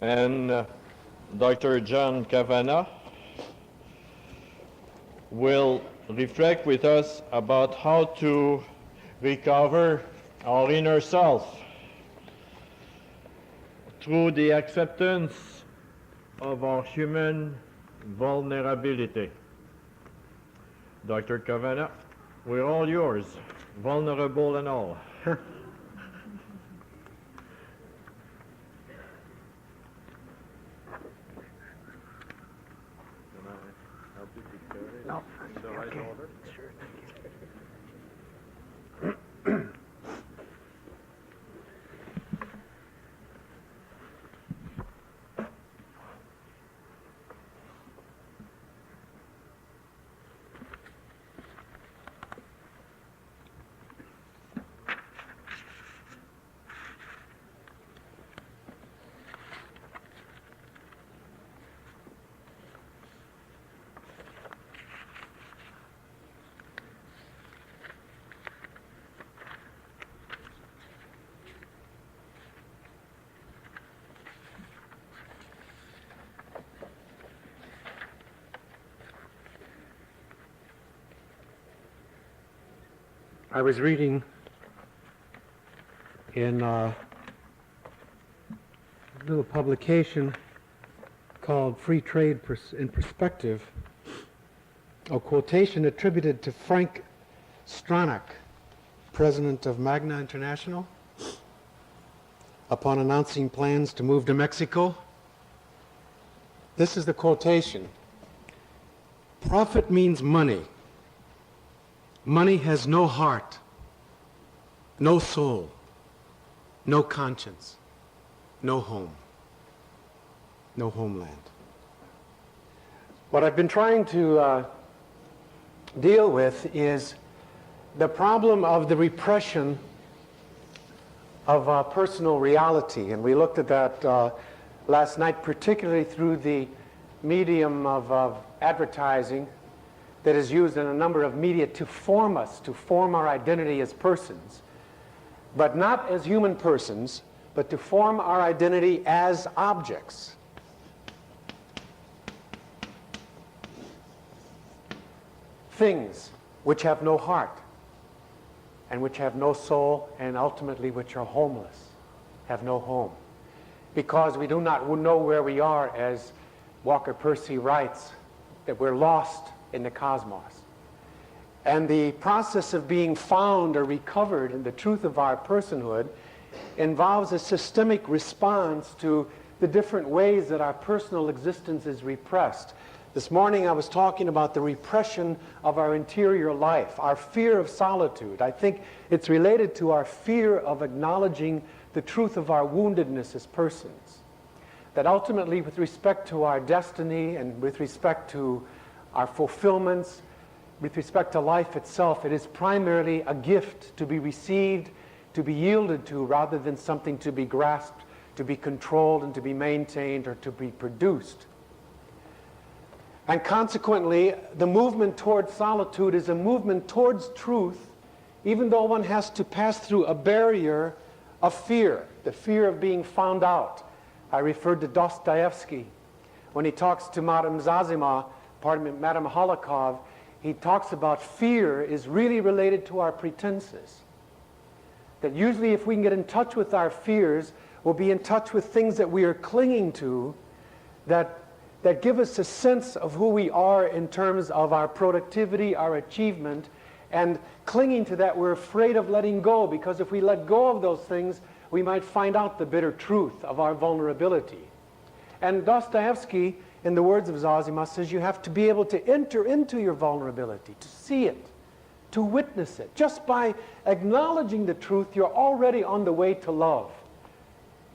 and Dr. John Kavanaugh will reflect with us about how to recover our inner self through the acceptance of our human vulnerability. Dr. Kavanaugh, we're all yours, vulnerable and all. No. In the right order? Sure, thank you. I was reading in a little publication called Free Trade in Perspective, a quotation attributed to Frank Stronach, president of Magna International, upon announcing plans to move to Mexico. This is the quotation: "Profit means money. Money has no heart, no soul, no conscience, no home, no homeland." What I've been trying to deal with is the problem of the repression of personal reality. And we looked at that last night, particularly through the medium of advertising that is used in a number of media to form us, to form our identity as persons, but not as human persons, but to form our identity as objects. Things which have no heart, and which have no soul, and ultimately which are homeless, have no home. Because we do not know where we are, as Walker Percy writes, that we're lost in the cosmos. And the process of being found or recovered in the truth of our personhood involves a systemic response to the different ways that our personal existence is repressed. This morning I was talking about the repression of our interior life, our fear of solitude. I think it's related to our fear of acknowledging the truth of our woundedness as persons. That ultimately, with respect to our destiny and with respect to our fulfillments, with respect to life itself, it is primarily a gift to be received, to be yielded to, rather than something to be grasped, to be controlled, and to be maintained, or to be produced. And consequently, the movement towards solitude is a movement towards truth, even though one has to pass through a barrier of fear, the fear of being found out. I referred to Dostoevsky when he talks to Madame Holikov. He talks about fear is really related to our pretenses. That usually if we can get in touch with our fears, we'll be in touch with things that we are clinging to that give us a sense of who we are in terms of our productivity, our achievement, and clinging to that, we're afraid of letting go, because if we let go of those things, we might find out the bitter truth of our vulnerability. And Dostoevsky, in the words of Zosima, says you have to be able to enter into your vulnerability, to see it, to witness it. Just by acknowledging the truth, you're already on the way to love,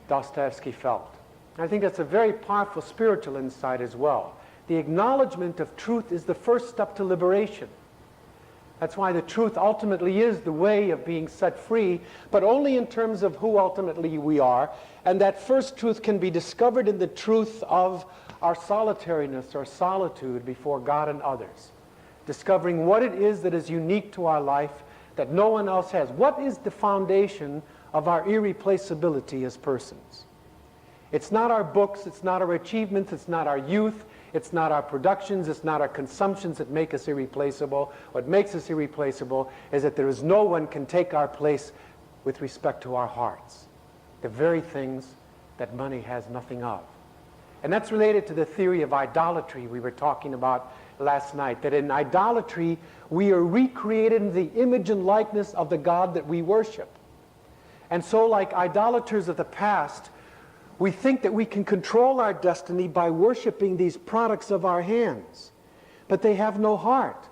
Dostoevsky felt. I think that's a very powerful spiritual insight as well. The acknowledgement of truth is the first step to liberation. That's why the truth ultimately is the way of being set free, but only in terms of who ultimately we are. And that first truth can be discovered in the truth of our solitariness or solitude before God and others. Discovering what it is that is unique to our life that no one else has. What is the foundation of our irreplaceability as persons? It's not our books, it's not our achievements, it's not our youth, it's not our productions, it's not our consumptions that make us irreplaceable. What makes us irreplaceable is that there is no one can take our place with respect to our hearts, the very things that money has nothing of. And that's related to the theory of idolatry we were talking about last night, that in idolatry we are recreated in the image and likeness of the God that we worship. And so, like idolaters of the past, we think that we can control our destiny by worshiping these products of our hands. But they have no heart.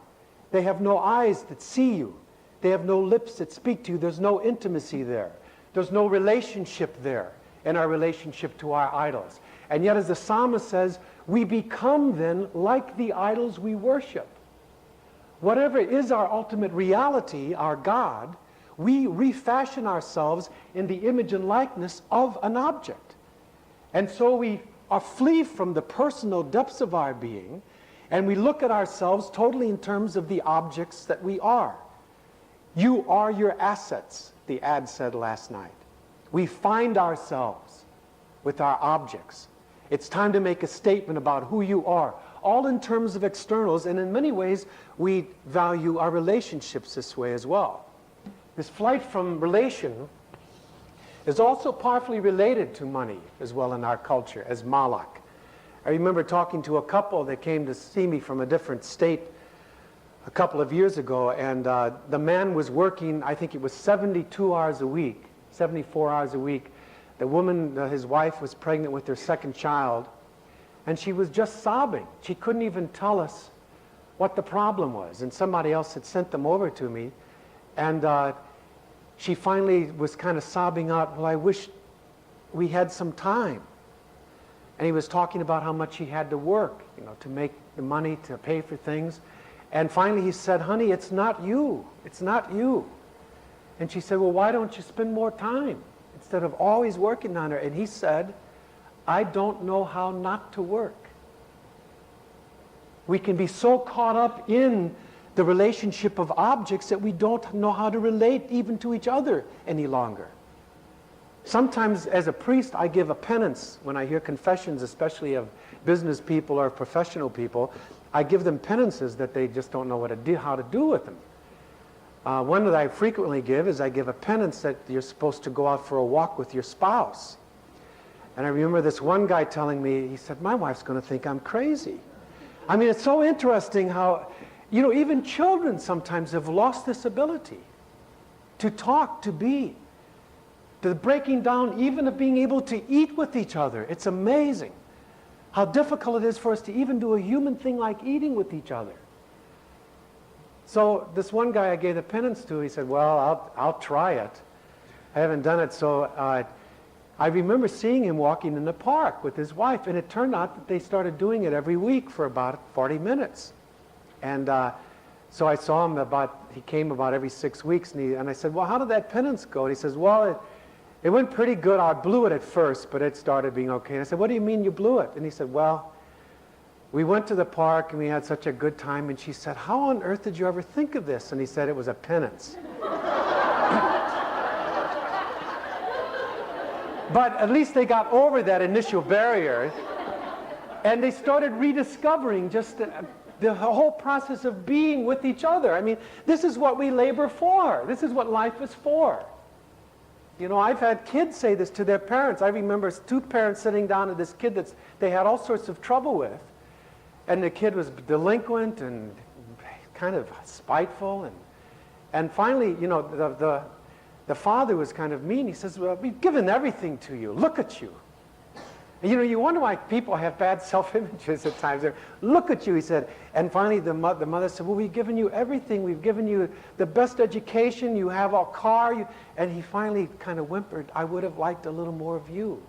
They have no eyes that see you. They have no lips that speak to you. There's no intimacy there. There's no relationship there in our relationship to our idols. And yet, as the psalmist says, we become then like the idols we worship. Whatever is our ultimate reality, our God, we refashion ourselves in the image and likeness of an object. And so we flee from the personal depths of our being, and we look at ourselves totally in terms of the objects that we are. You are your assets, the ad said last night. We find ourselves with our objects. It's time to make a statement about who you are, all in terms of externals, and in many ways we value our relationships this way as well. This flight from relation is also powerfully related to money as well in our culture as Malak. I remember talking to a couple that came to see me from a different state a couple of years ago, and the man was working, I think it was 72 hours a week, 74 hours a week. The woman, his wife, was pregnant with her second child, and she was just sobbing. She couldn't even tell us what the problem was, and somebody else had sent them over to me, and she finally was kind of sobbing out, well, I wish we had some time. And he was talking about how much he had to work, to make the money to pay for things. And finally he said, honey, it's not you. It's not you. And she said, well, why don't you spend more time instead of always working on her? And he said, I don't know how not to work. We can be so caught up in the relationship of objects that we don't know how to relate even to each other any longer. Sometimes as a priest I give a penance when I hear confessions, especially of business people or professional people. I give them penances that they just don't know how to do with them. One that I frequently give is I give a penance that you're supposed to go out for a walk with your spouse. And I remember this one guy telling me, he said, my wife's going to think I'm crazy. I mean, it's so interesting how even children sometimes have lost this ability to talk, to be, to the breaking down even of being able to eat with each other. It's amazing how difficult it is for us to even do a human thing like eating with each other. So this one guy I gave the penance to, he said, well, I'll try it. I haven't done it. So I remember seeing him walking in the park with his wife, and it turned out that they started doing it every week for about 40 minutes. And so I saw him he came about every 6 weeks, and I said, well, how did that penance go? And he says, well, it went pretty good. I blew it at first, but it started being okay. And I said, what do you mean you blew it? And he said, well, we went to the park and we had such a good time. And she said, how on earth did you ever think of this? And he said, it was a penance. But at least they got over that initial barrier, and they started rediscovering just the whole process of being with each other. I mean, this is what we labor for. This is what life is for. I've had kids say this to their parents. I remember 2 parents sitting down to this kid that they had all sorts of trouble with. And the kid was delinquent and kind of spiteful. And finally, the father was kind of mean. He says, well, we've given everything to you. Look at you. And, you wonder why people have bad self-images at times. Look at you, he said. And finally the mother said, well, we've given you everything. We've given you the best education. You have a car. And he finally kind of whimpered, I would have liked a little more of you.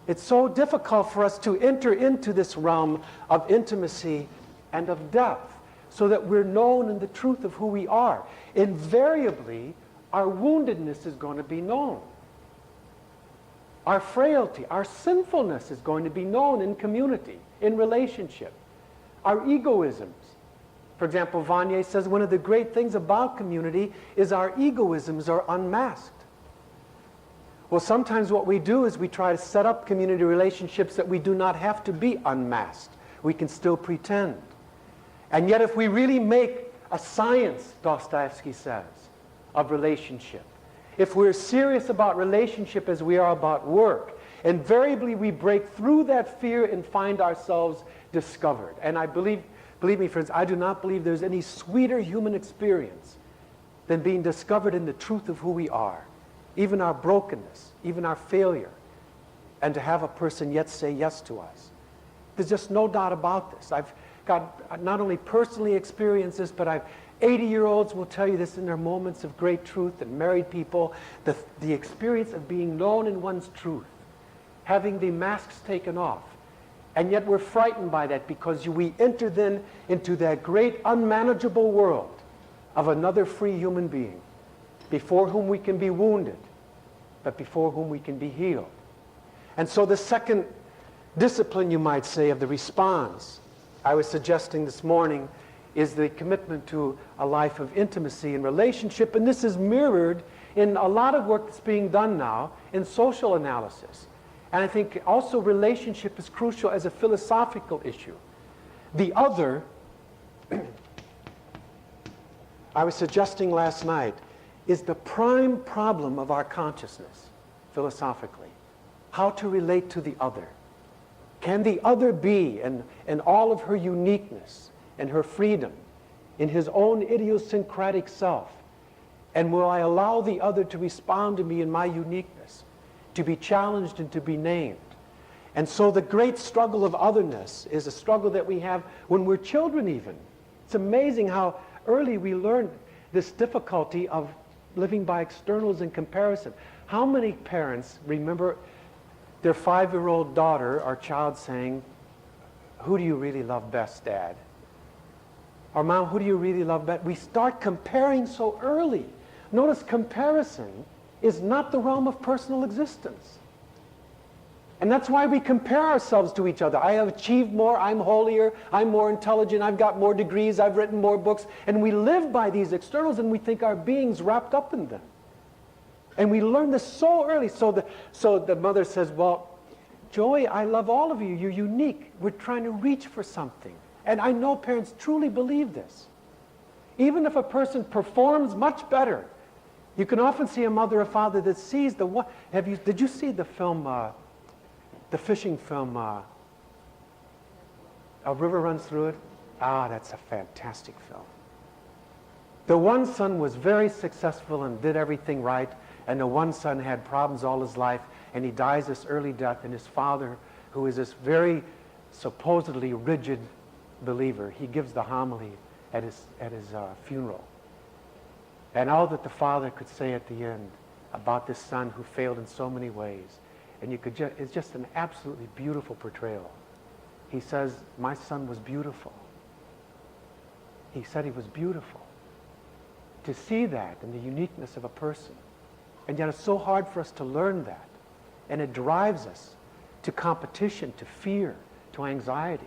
It's so difficult for us to enter into this realm of intimacy and of depth so that we're known in the truth of who we are. Invariably, our woundedness is going to be known. Our frailty, our sinfulness is going to be known in community, in relationship. Our egoisms. For example, Vanier says one of the great things about community is our egoisms are unmasked. Well, sometimes what we do is we try to set up community relationships that we do not have to be unmasked. We can still pretend. And yet if we really make a science, Dostoevsky says, of relationship, if we're serious about relationship as we are about work, invariably we break through that fear and find ourselves discovered. And I believe me, friends, I do not believe there's any sweeter human experience than being discovered in the truth of who we are, even our brokenness, even our failure, and to have a person yet say yes to us. There's just no doubt about this. I've got not only personally experienced this, but 80-year-olds will tell you this in their moments of great truth, and married people, the experience of being known in one's truth, having the masks taken off. And yet we're frightened by that because we enter then into that great unmanageable world of another free human being before whom we can be wounded, but before whom we can be healed. And so the second discipline, you might say, of the response I was suggesting this morning is the commitment to a life of intimacy and relationship. And this is mirrored in a lot of work that's being done now in social analysis. And I think also relationship is crucial as a philosophical issue. The other, I was suggesting last night, is the prime problem of our consciousness, philosophically. How to relate to the other. Can the other be, in all of her uniqueness and her freedom, in his own idiosyncratic self? And will I allow the other to respond to me in my uniqueness, to be challenged and to be named? And so the great struggle of otherness is a struggle that we have when we're children even. It's amazing how early we learn this difficulty of living by externals and comparison. How many parents remember their 5-year-old daughter or child saying, "Who do you really love best, Dad?" Or, "Mom, who do you really love best?" We start comparing so early. Notice comparison is not the realm of personal existence. And that's why we compare ourselves to each other. I have achieved more, I'm holier, I'm more intelligent, I've got more degrees, I've written more books. And we live by these externals and we think our being's wrapped up in them. And we learn this so early. So the mother says, "Well, Joey, I love all of you. You're unique. We're trying to reach for something." And I know parents truly believe this. Even if a person performs much better, you can often see a mother or father that sees the one. Did you see the film, the fishing film, A River Runs Through It? Ah, that's a fantastic film. The one son was very successful and did everything right, and the one son had problems all his life, and he dies this early death, and his father, who is this very supposedly rigid believer, he gives the homily at his funeral. And all that the father could say at the end about this son who failed in so many ways, and it's just an absolutely beautiful portrayal. He says, "My son was beautiful." He said he was beautiful. To see that in the uniqueness of a person. And yet it's so hard for us to learn that. And it drives us to competition, to fear, to anxiety.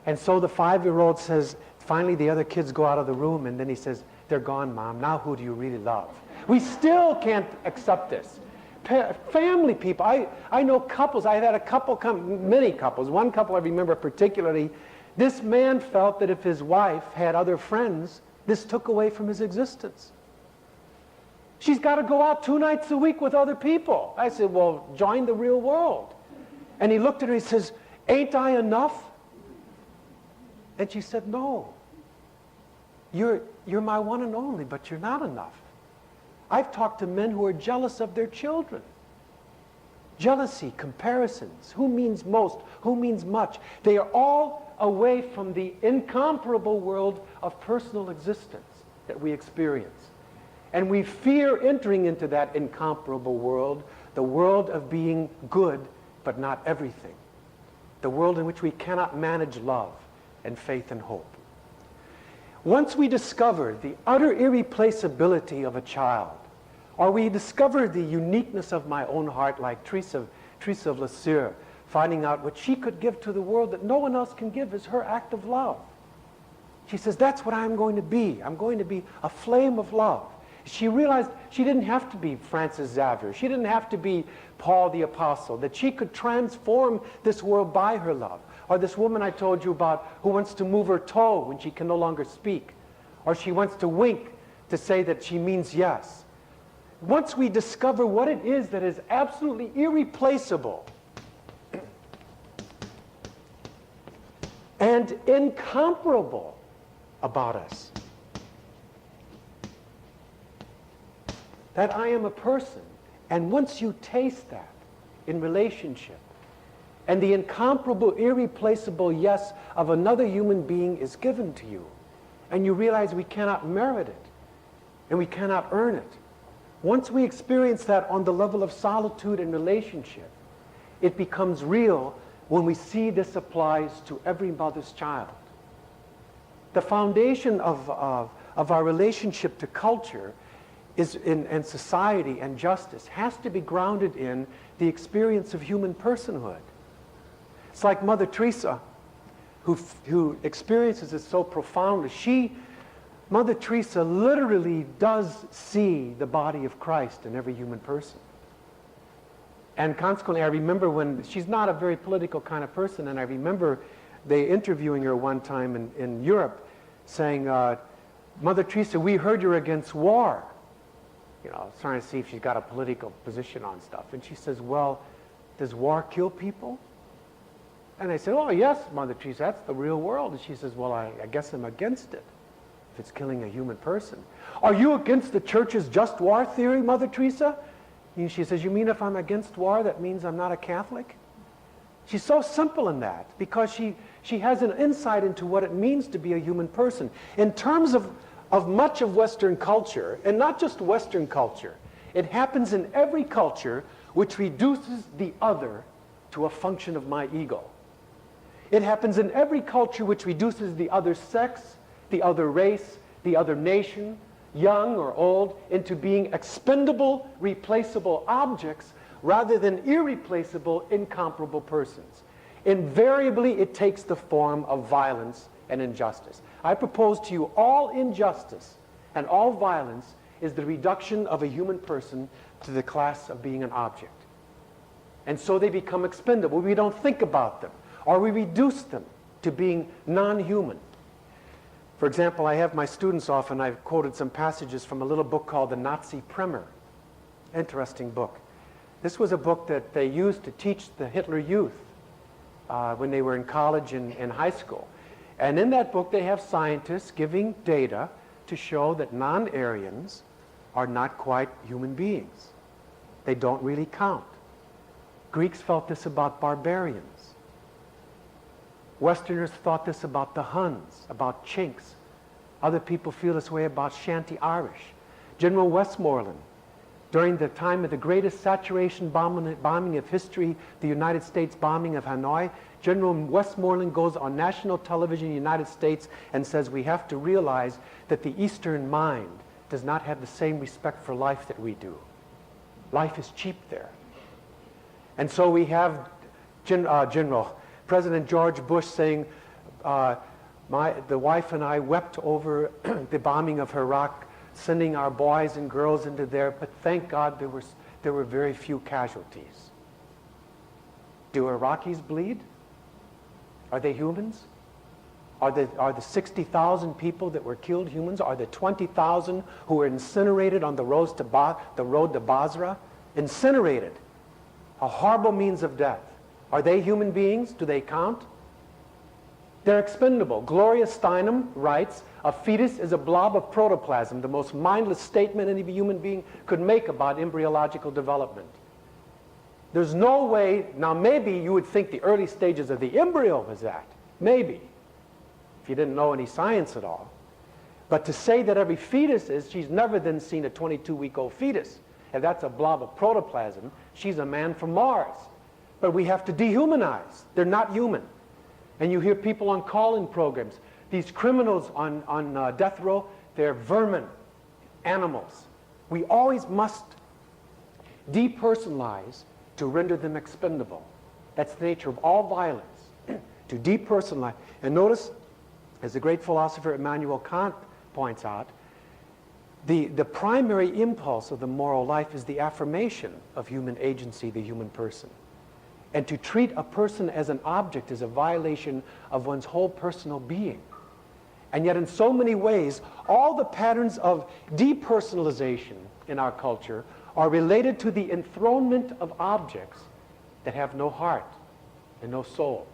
And so the 5-year-old says, finally the other kids go out of the room, and then he says, "They're gone, Mom. Now who do you really love?" We still can't accept this. Family people, I know couples, I've had a couple many couples, one couple I remember particularly, this man felt that if his wife had other friends, this took away from his existence. She's got to go out 2 nights a week with other people. I said, "Well, join the real world." And he looked at her and he says, "Ain't I enough?" And she said, "No. You're my one and only, but you're not enough." I've talked to men who are jealous of their children. Jealousy, comparisons, who means most, who means much. They are all away from the incomparable world of personal existence that we experience. And we fear entering into that incomparable world, the world of being good, but not everything. The world in which we cannot manage love and faith and hope. Once we discover the utter irreplaceability of a child, or we discover the uniqueness of my own heart, like Teresa of Lisieux, finding out what she could give to the world that no one else can give is her act of love. She says, "That's what I'm going to be. I'm going to be a flame of love." She realized she didn't have to be Francis Xavier. She didn't have to be Paul the Apostle, that she could transform this world by her love. Or this woman I told you about who wants to move her toe when she can no longer speak. Or she wants to wink to say that she means yes. Once we discover what it is that is absolutely irreplaceable and incomparable about us, that I am a person, and once you taste that in relationship, and the incomparable, irreplaceable yes of another human being is given to you, and you realize we cannot merit it, and we cannot earn it. Once we experience that on the level of solitude and relationship, it becomes real when we see this applies to every mother's child. The foundation of our relationship to culture and society and justice has to be grounded in the experience of human personhood. It's like Mother Teresa, who experiences it so profoundly. Mother Teresa literally does see the body of Christ in every human person. And consequently, I remember when, she's not a very political kind of person, and I remember they interviewing her one time in Europe saying, Mother Teresa, we heard you're against war. You know, trying to see if she's got a political position on stuff. And she says, well, does war kill people? And I said, oh, yes, Mother Teresa, that's the real world. And she says, well, I guess I'm against it, if it's killing a human person. Are you against the church's just war theory, Mother Teresa? And she says, you mean if I'm against war, that means I'm not a Catholic? She's so simple in that, because she has an insight into what it means to be a human person. In terms of much of Western culture, and not just Western culture, it happens in every culture which reduces the other to a function of my ego. It happens in every culture which reduces the other sex, the other race, the other nation, young or old, into being expendable, replaceable objects rather than irreplaceable, incomparable persons. Invariably, it takes the form of violence and injustice. I propose to you all injustice and all violence is the reduction of a human person to the class of being an object. And so they become expendable. We don't think about them, or we reduce them to being non-human. For example, I have my students often, I've quoted some passages from a little book called The Nazi Primer. Interesting book. This was a book that they used to teach the Hitler youth when they were in college and high school. And in that book, they have scientists giving data to show that non-Aryans are not quite human beings. They don't really count. Greeks felt this about barbarians. Westerners thought this about the Huns, about Chinks. Other people feel this way about Shanty Irish. General Westmoreland, during the time of the greatest saturation bombing of history, the United States bombing of Hanoi, General Westmoreland goes on national television in the United States and says we have to realize that the Eastern mind does not have the same respect for life that we do. Life is cheap there. And so we have President George Bush saying, the wife and I wept over the bombing of Iraq, sending our boys and girls into there, but thank God there were very few casualties. Do Iraqis bleed? Are they humans? Are the 60,000 people that were killed humans? Are the 20,000 who were incinerated on the road to Basra? Incinerated. A horrible means of death. Are they human beings? Do they count? They're expendable. Gloria Steinem writes, a fetus is a blob of protoplasm, the most mindless statement any human being could make about embryological development. There's no way, now maybe you would think the early stages of the embryo was that. Maybe, if you didn't know any science at all. But to say that every fetus is, she's never then seen a 22-week-old fetus. If that's a blob of protoplasm, she's a man from Mars. But we have to dehumanize. They're not human. And you hear people on call-in programs. These criminals on death row, they're vermin, animals. We always must depersonalize to render them expendable. That's the nature of all violence, to depersonalize. And notice, as the great philosopher Immanuel Kant points out, The primary impulse of the moral life is the affirmation of human agency, the human person. And to treat a person as an object is a violation of one's whole personal being. And yet in so many ways, all the patterns of depersonalization in our culture are related to the enthronement of objects that have no heart and no soul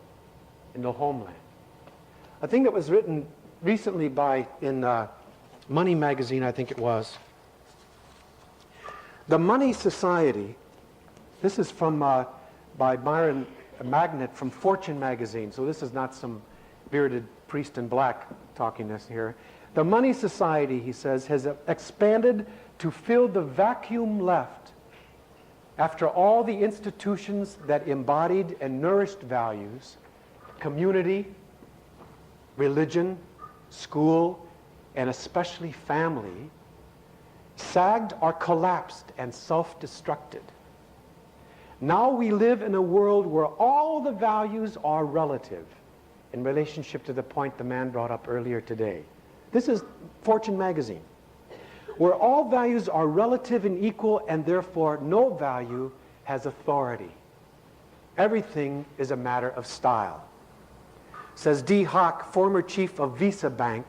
and no homeland. A thing that was written recently in Money magazine, I think it was. The Money Society, this is from by Byron Magnet from Fortune magazine, so this is not some bearded priest in black talking this here. The Money Society, he says, has expanded to fill the vacuum left after all the institutions that embodied and nourished values, community, religion, school, and especially family, sagged or collapsed and self-destructed. Now we live in a world where all the values are relative in relationship to the point the man brought up earlier today. This is Fortune magazine. Where all values are relative and equal, and therefore no value has authority. Everything is a matter of style. Says D. Hock, former chief of Visa Bank,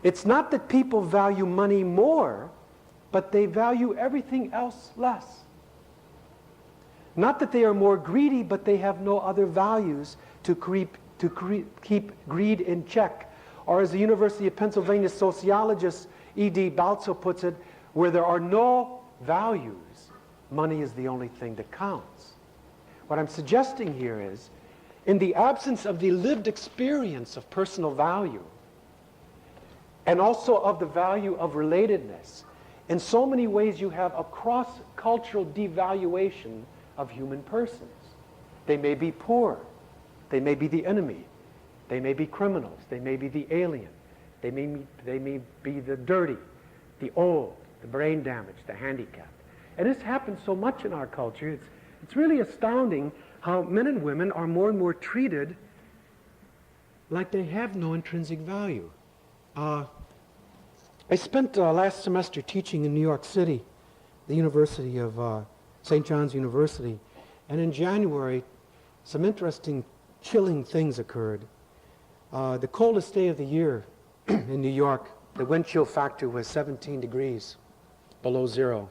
it's not that people value money more, but they value everything else less. Not that they are more greedy, but they have no other values to keep greed in check. Or as the University of Pennsylvania sociologist E.D. Balzo puts it, where there are no values, money is the only thing that counts. What I'm suggesting here is, in the absence of the lived experience of personal value, and also of the value of relatedness, in so many ways you have a cross-cultural devaluation of human persons. They may be poor, they may be the enemy, they may be criminals, they may be the alien, they may be the dirty, the old, the brain damaged, the handicapped. And this happens so much in our culture. It's really astounding how men and women are more and more treated like they have no intrinsic value. I spent last semester teaching in New York City, the University of St. John's University, and in January, some interesting, chilling things occurred. The coldest day of the year in New York, the wind chill factor was 17 degrees below zero.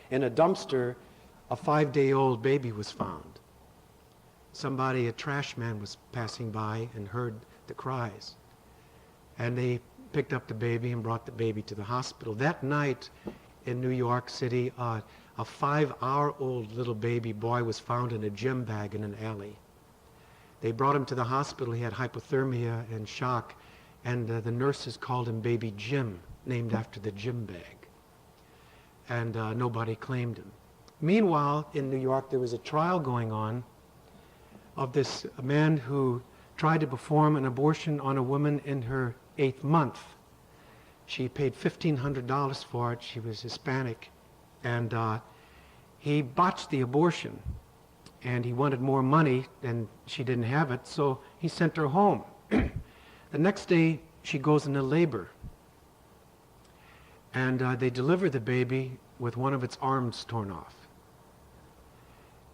In a dumpster, a 5-day-old baby was found. A trash man was passing by and heard the cries. And they picked up the baby and brought the baby to the hospital. That night in New York City, a 5-hour-old little baby boy was found in a gym bag in an alley. They brought him to the hospital. He had hypothermia and shock, and the nurses called him Baby Jim, named after the gym bag. And nobody claimed him. Meanwhile, in New York, there was a trial going on of this man who tried to perform an abortion on a woman in her 8th month. She paid $1,500 for it. She was Hispanic. And he botched the abortion. And he wanted more money, and she didn't have it, so he sent her home. The next day, she goes into labor. And they deliver the baby with one of its arms torn off.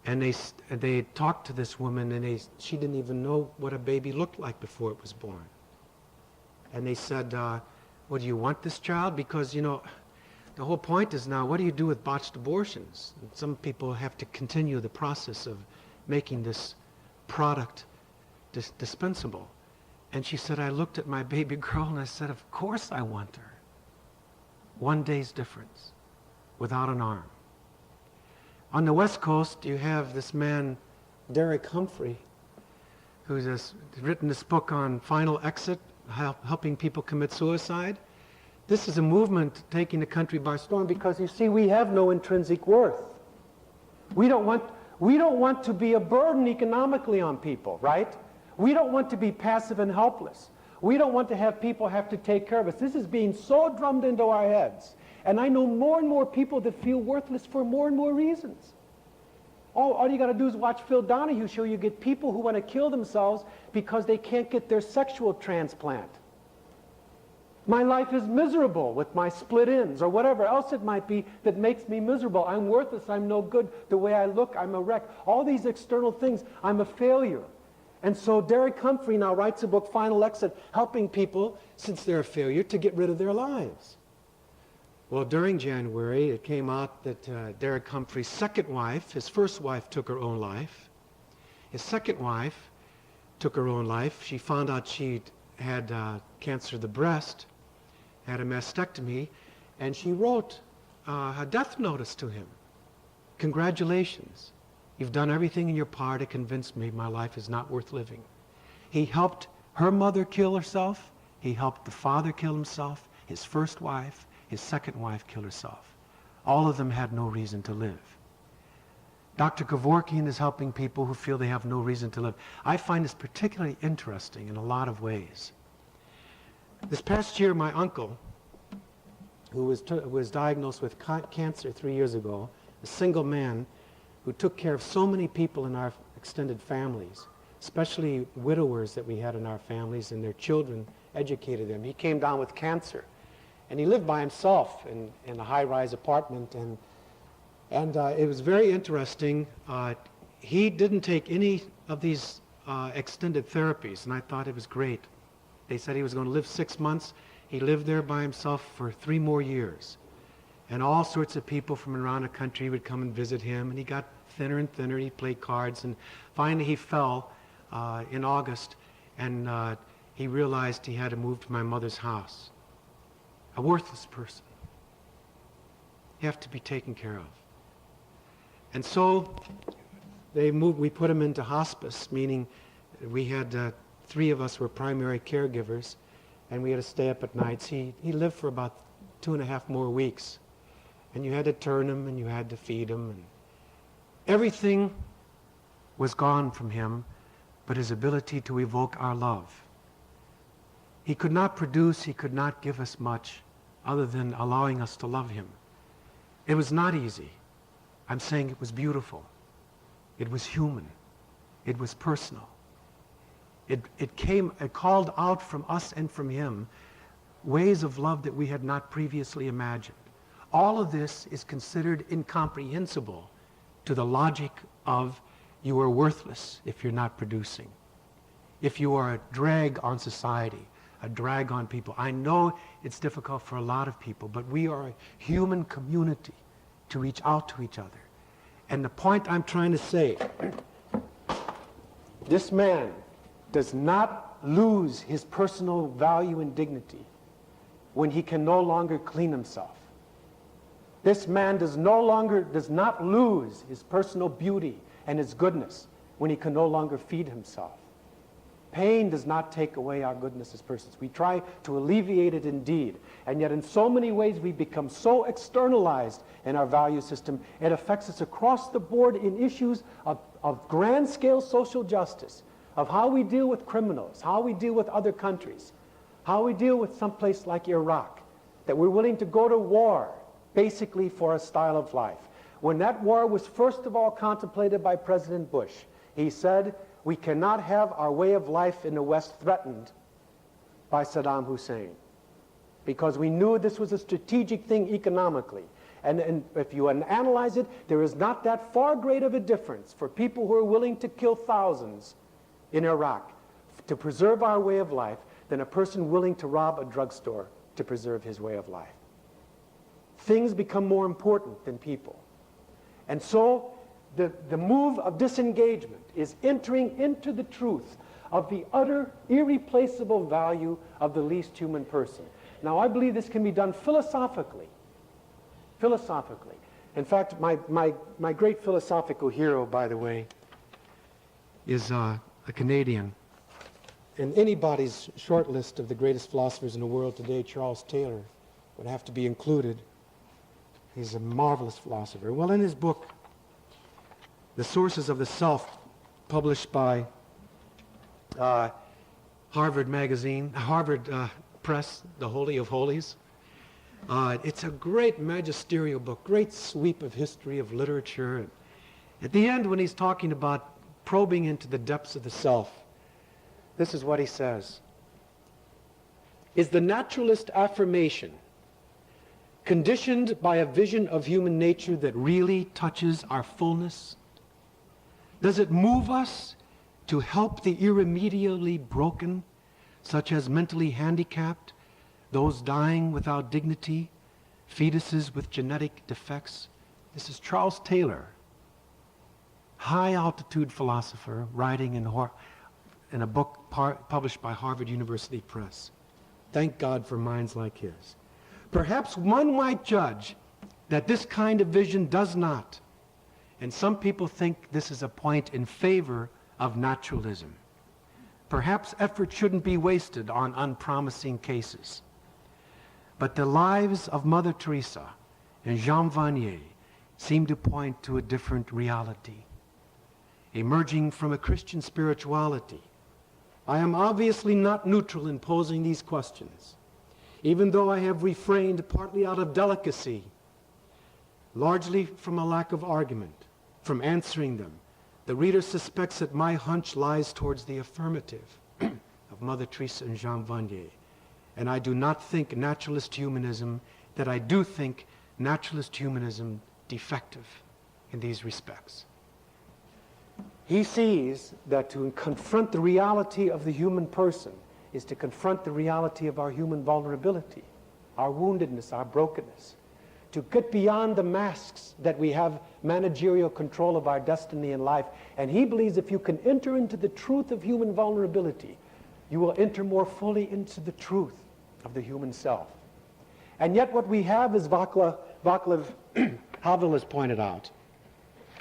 And they talked to this woman, and she didn't even know what a baby looked like before it was born. And they said, well, do you want this child? Because, you know, the whole point is now, what do you do with botched abortions? And some people have to continue the process of making this product dispensable. And she said, I looked at my baby girl and I said, of course I want her. 1 day's difference, without an arm. On the West Coast, you have this man, Derek Humphrey, who's written this book on Final Exit, helping people commit suicide. This is a movement taking the country by storm because, you see, we have no intrinsic worth. We don't want to be a burden economically on people, right? We don't want to be passive and helpless. We don't want to have people have to take care of us. This is being so drummed into our heads. And I know more and more people that feel worthless for more and more reasons. All you got to do is watch Phil Donahue show. You get people who want to kill themselves because they can't get their sexual transplant. My life is miserable with my split ends or whatever else it might be that makes me miserable. I'm worthless. I'm no good. The way I look, I'm a wreck. All these external things, I'm a failure. And so Derek Humphrey now writes a book, Final Exit, helping people, since they're a failure, to get rid of their lives. Well, during January, it came out that Derek Humphrey's second wife, his first wife took her own life. His second wife took her own life. She found out she had cancer of the breast, had a mastectomy, and she wrote a death notice to him. Congratulations. You've done everything in your power to convince me my life is not worth living. He helped her mother kill herself. He helped the father kill himself, his first wife, his second wife kill herself. All of them had no reason to live. Dr. Kevorkian is helping people who feel they have no reason to live. I find this particularly interesting in a lot of ways. This past year, my uncle, who was diagnosed with cancer 3 years ago, a single man who took care of so many people in our extended families, especially widowers that we had in our families, and their children educated them. He came down with cancer, and he lived by himself in a high-rise apartment, and it was very interesting. He didn't take any of these extended therapies, and I thought it was great. They said he was going to live 6 months. He lived there by himself for 3 more years. And all sorts of people from around the country would come and visit him, and he got thinner and thinner. He played cards, and finally he fell in August, and he realized he had to move to my mother's house. A worthless person. You have to be taken care of. And so we put him into hospice, meaning we had 3 of us were primary caregivers, and we had to stay up at nights. He lived for about 2.5 more weeks. And you had to turn him, and you had to feed him, and everything was gone from him but his ability to evoke our love. He could not produce, he could not give us much other than allowing us to love him. It was not easy. I'm saying it was beautiful. It was human. It was personal. It called out from us and from him ways of love that we had not previously imagined. All of this is considered incomprehensible to the logic of you are worthless if you're not producing. If you are a drag on society, a drag on people. I know it's difficult for a lot of people, but we are a human community to reach out to each other. And the point I'm trying to say, this man does not lose his personal value and dignity when he can no longer clean himself. This man does not lose his personal beauty and his goodness when he can no longer feed himself. Pain does not take away our goodness as persons. We try to alleviate it indeed, and yet in so many ways we become so externalized in our value system, it affects us across the board in issues of grand-scale social justice, of how we deal with criminals, how we deal with other countries, how we deal with some place like Iraq, that we're willing to go to war basically for a style of life. When that war was first of all contemplated by President Bush, he said, we cannot have our way of life in the West threatened by Saddam Hussein, because we knew this was a strategic thing economically. And if you analyze it, there is not that far great of a difference for people who are willing to kill thousands in Iraq to preserve our way of life than a person willing to rob a drugstore to preserve his way of life. Things become more important than people. And so the move of disengagement is entering into the truth of the utter, irreplaceable value of the least human person. Now, I believe this can be done philosophically. Philosophically. In fact, my great philosophical hero, by the way, is a Canadian. In anybody's short list of the greatest philosophers in the world today, Charles Taylor would have to be included. He's a marvelous philosopher. Well, in his book, The Sources of the Self, published by Harvard Press, The Holy of Holies, it's a great magisterial book, great sweep of history, of literature. At the end, when he's talking about probing into the depths of the self, this is what he says. Is the naturalist affirmation conditioned by a vision of human nature that really touches our fullness? Does it move us to help the irremediably broken, such as mentally handicapped, those dying without dignity, fetuses with genetic defects? This is Charles Taylor, high-altitude philosopher, writing in a book published by Harvard University Press. Thank God for minds like his. Perhaps one might judge that this kind of vision does not, and some people think this is a point in favor of naturalism. Perhaps effort shouldn't be wasted on unpromising cases. But the lives of Mother Teresa and Jean Vanier seem to point to a different reality. Emerging from a Christian spirituality, I am obviously not neutral in posing these questions, even though I have refrained partly out of delicacy, largely from a lack of argument, from answering them. The reader suspects that my hunch lies towards the affirmative of Mother Teresa and Jean Vanier. And I do not think naturalist humanism, that I do think naturalist humanism defective in these respects. He sees that to confront the reality of the human person is to confront the reality of our human vulnerability, our woundedness, our brokenness, to get beyond the masks that we have managerial control of our destiny in life. And he believes if you can enter into the truth of human vulnerability, you will enter more fully into the truth of the human self. And yet what we have, as Václav Havel has pointed out,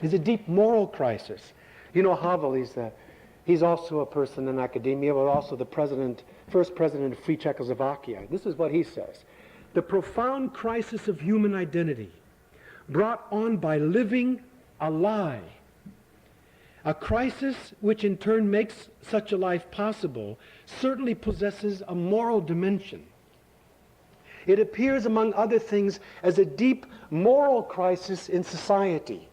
is a deep moral crisis. You know Havel, he's also a person in academia, but also the first president of Free Czechoslovakia. This is what he says. The profound crisis of human identity brought on by living a lie, a crisis which in turn makes such a life possible, certainly possesses a moral dimension. It appears, among other things, as a deep moral crisis in society.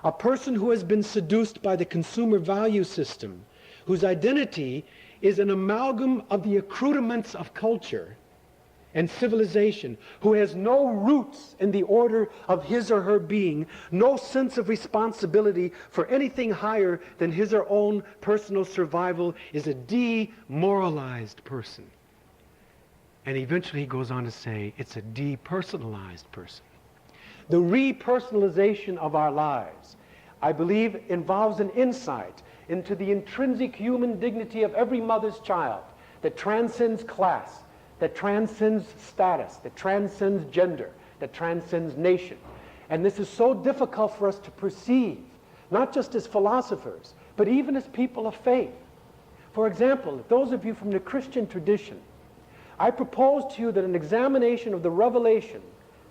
A person who has been seduced by the consumer value system, whose identity is an amalgam of the accoutrements of culture and civilization, who has no roots in the order of his or her being, no sense of responsibility for anything higher than his or her own personal survival, is a demoralized person. And eventually he goes on to say it's a depersonalized person. The repersonalization of our lives, I believe, involves an insight into the intrinsic human dignity of every mother's child that transcends class, that transcends status, that transcends gender, that transcends nation. And this is so difficult for us to perceive, not just as philosophers, but even as people of faith. For example, those of you from the Christian tradition, I propose to you that an examination of the revelation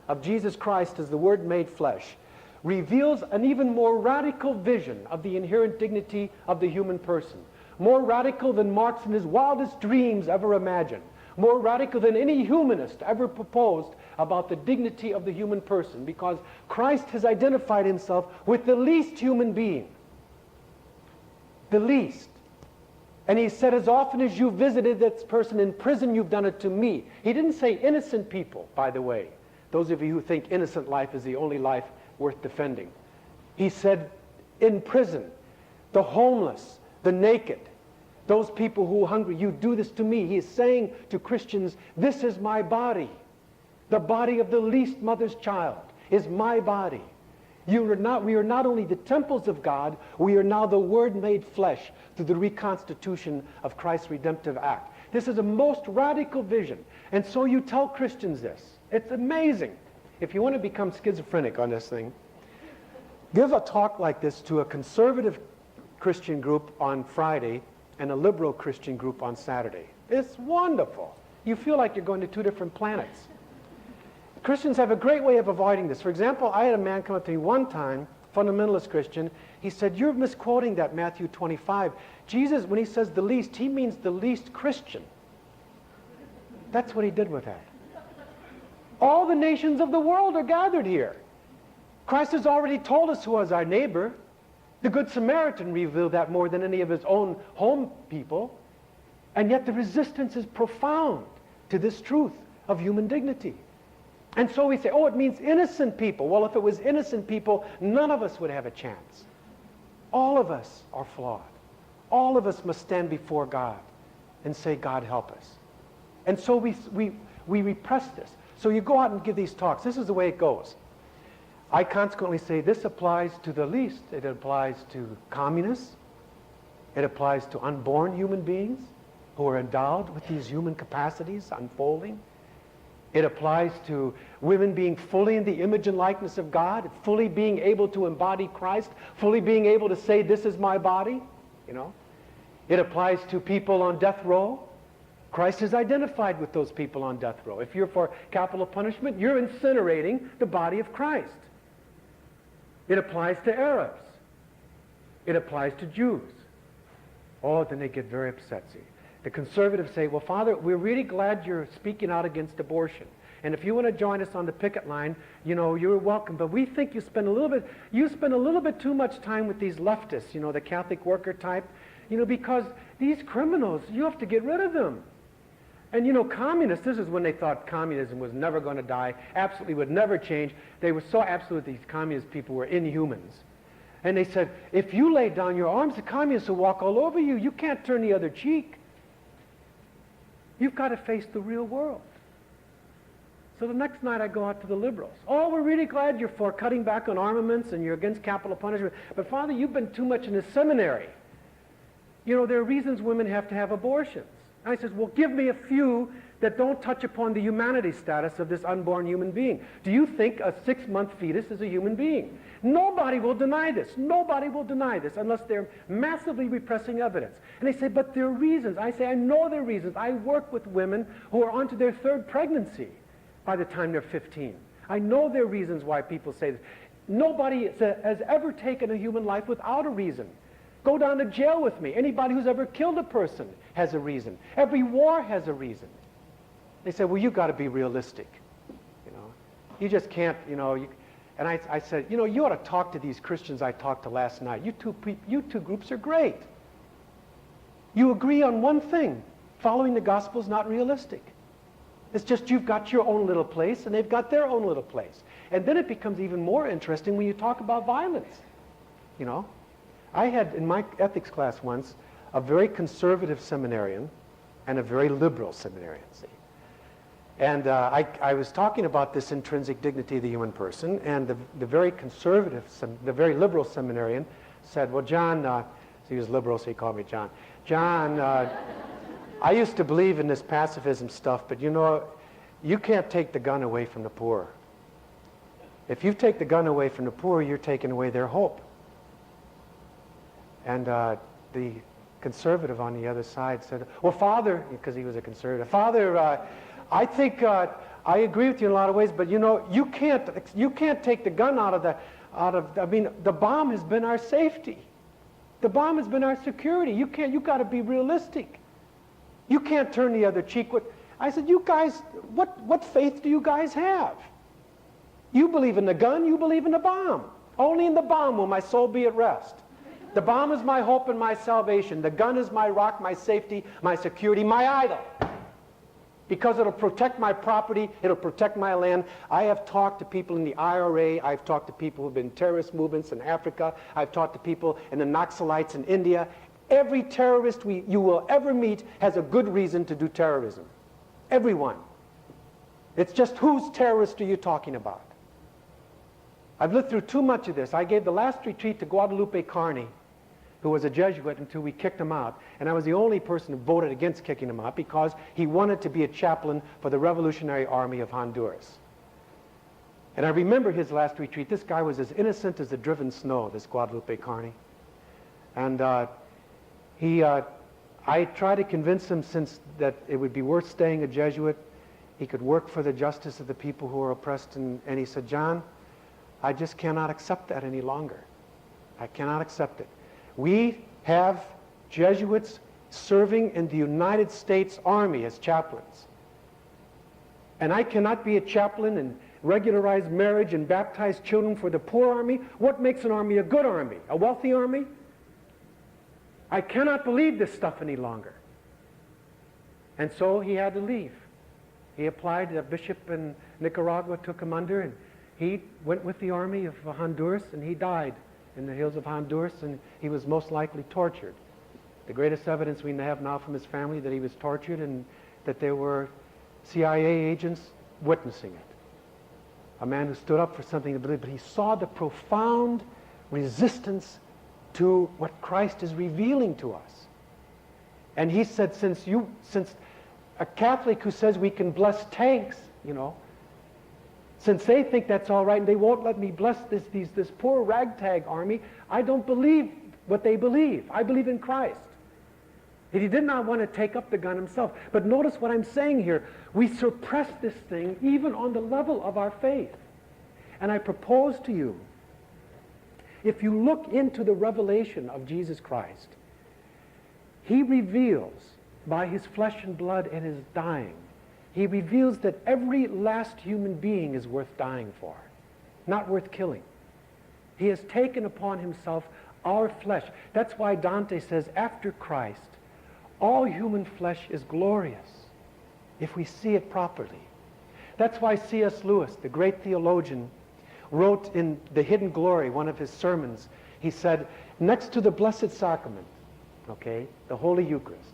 of Jesus Christ as the Word made flesh reveals an even more radical vision of the inherent dignity of the human person, more radical than Marx in his wildest dreams ever imagined, more radical than any humanist ever proposed about the dignity of the human person, because Christ has identified himself with the least human being, the least. And he said, as often as you visited this person in prison, you've done it to me. He didn't say innocent people, by the way. Those of you who think innocent life is the only life worth defending. He said, in prison, the homeless, the naked, those people who are hungry, you do this to me. He is saying to Christians, this is my body. The body of the least mother's child is my body. We are not only the temples of God, we are now the Word made flesh through the reconstitution of Christ's redemptive act. This is a most radical vision. And so you tell Christians this. It's amazing. If you want to become schizophrenic on this thing, give a talk like this to a conservative Christian group on Friday and a liberal Christian group on Saturday. It's wonderful. You feel like you're going to two different planets. Christians have a great way of avoiding this. For example, I had a man come up to me one time, fundamentalist Christian. He said, you're misquoting that Matthew 25. Jesus, when he says the least, he means the least Christian. That's what he did with that. All the nations of the world are gathered here. Christ has already told us who is our neighbor. The Good Samaritan revealed that more than any of his own home people. And yet the resistance is profound to this truth of human dignity. And so we say, oh, it means innocent people. Well, if it was innocent people, none of us would have a chance. All of us are flawed. All of us must stand before God and say, God, help us. And so we repress this. So you go out and give these talks. This is the way it goes. I consequently say this applies to the least. It applies to communists. It applies to unborn human beings who are endowed with these human capacities unfolding. It applies to women being fully in the image and likeness of God, fully being able to embody Christ, fully being able to say, this is my body, you know. It applies to people on death row. Christ is identified with those people on death row. If you're for capital punishment, you're incinerating the body of Christ. It applies to Arabs. It applies to Jews. Oh, then they get very upset. See, the conservatives say, well, Father, we're really glad you're speaking out against abortion. And if you want to join us on the picket line, you know, you're welcome. But we think you spend a little bit too much time with these leftists, you know, the Catholic worker type, you know, because these criminals, you have to get rid of them. And, you know, communists, this is when they thought communism was never going to die, absolutely would never change. They were so absolute, these communist people were inhumans. And they said, if you lay down your arms, the communists will walk all over you. You can't turn the other cheek. You've got to face the real world. So the next night I go out to the liberals. Oh, we're really glad you're for cutting back on armaments and you're against capital punishment. But Father, you've been too much in the seminary. You know, there are reasons women have to have abortions. And I says, well, give me a few that don't touch upon the humanity status of this unborn human being. Do you think a 6-month fetus is a human being? Nobody will deny this. Nobody will deny this unless they're massively repressing evidence. And they say, but there are reasons. I say, I know there are reasons. I work with women who are onto their 3rd pregnancy by the time they're 15. I know there are reasons why people say this. Nobody has ever taken a human life without a reason. Go down to jail with me. Anybody who's ever killed a person has a reason. Every war has a reason. They say, well, you've got to be realistic. You know, you just can't, you know. And I said, you know, you ought to talk to these Christians I talked to last night. You two groups are great. You agree on one thing. Following the gospel is not realistic. It's just you've got your own little place and they've got their own little place. And then it becomes even more interesting when you talk about violence. You know, I had in my ethics class once a very conservative seminarian and a very liberal seminarian, see. And I was talking about this intrinsic dignity of the human person, and the very conservative, the very liberal seminarian said, well, John, he was liberal, so he called me John. John, I used to believe in this pacifism stuff, but you know, you can't take the gun away from the poor. If you take the gun away from the poor, you're taking away their hope. And the conservative on the other side said, well, Father, because he was a conservative, Father, I think I agree with you in a lot of ways, but you know, you can't take the gun out of, I mean, the bomb has been our safety. The bomb has been our security. You've got to be realistic. You can't turn the other cheek. I said, you guys, what faith do you guys have? You believe in the gun, you believe in the bomb. Only in the bomb will my soul be at rest. The bomb is my hope and my salvation. The gun is my rock, my safety, my security, my idol. Because it'll protect my property, it'll protect my land. I have talked to people in the IRA, I've talked to people who've been in terrorist movements in Africa, I've talked to people in the Naxalites in India. Every terrorist you will ever meet has a good reason to do terrorism. Everyone. It's just whose terrorist are you talking about? I've lived through too much of this. I gave the last retreat to Guadalupe Carney, who was a Jesuit until we kicked him out. And I was the only person who voted against kicking him out because he wanted to be a chaplain for the Revolutionary Army of Honduras. And I remember his last retreat. This guy was as innocent as the driven snow, this Guadalupe Carney. And I tried to convince him that it would be worth staying a Jesuit. He could work for the justice of the people who are oppressed. And he said, John, I just cannot accept that any longer. I cannot accept it. We have Jesuits serving in the United States Army as chaplains. And I cannot be a chaplain and regularize marriage and baptize children for the poor army. What makes an army a good army? A wealthy army? I cannot believe this stuff any longer. And so he had to leave. He applied, a bishop in Nicaragua took him under, and he went with the army of Honduras, and he died in the hills of Honduras, and he was most likely tortured. The greatest evidence we have now from his family that he was tortured and that there were CIA agents witnessing it. A man who stood up for something to believe, but he saw the profound resistance to what Christ is revealing to us. And he said, since a Catholic who says we can bless tanks, since they think that's all right and they won't let me bless this poor ragtag army, I don't believe what they believe. I believe in Christ. And he did not want to take up the gun himself. But notice what I'm saying here. We suppress this thing even on the level of our faith. And I propose to you, if you look into the revelation of Jesus Christ, he reveals by his flesh and blood and his dying, he reveals that every last human being is worth dying for, not worth killing. He has taken upon himself our flesh. That's why Dante says, after Christ, all human flesh is glorious if we see it properly. That's why C.S. Lewis, the great theologian, wrote in The Hidden Glory, one of his sermons, he said, next to the Blessed Sacrament, the Holy Eucharist,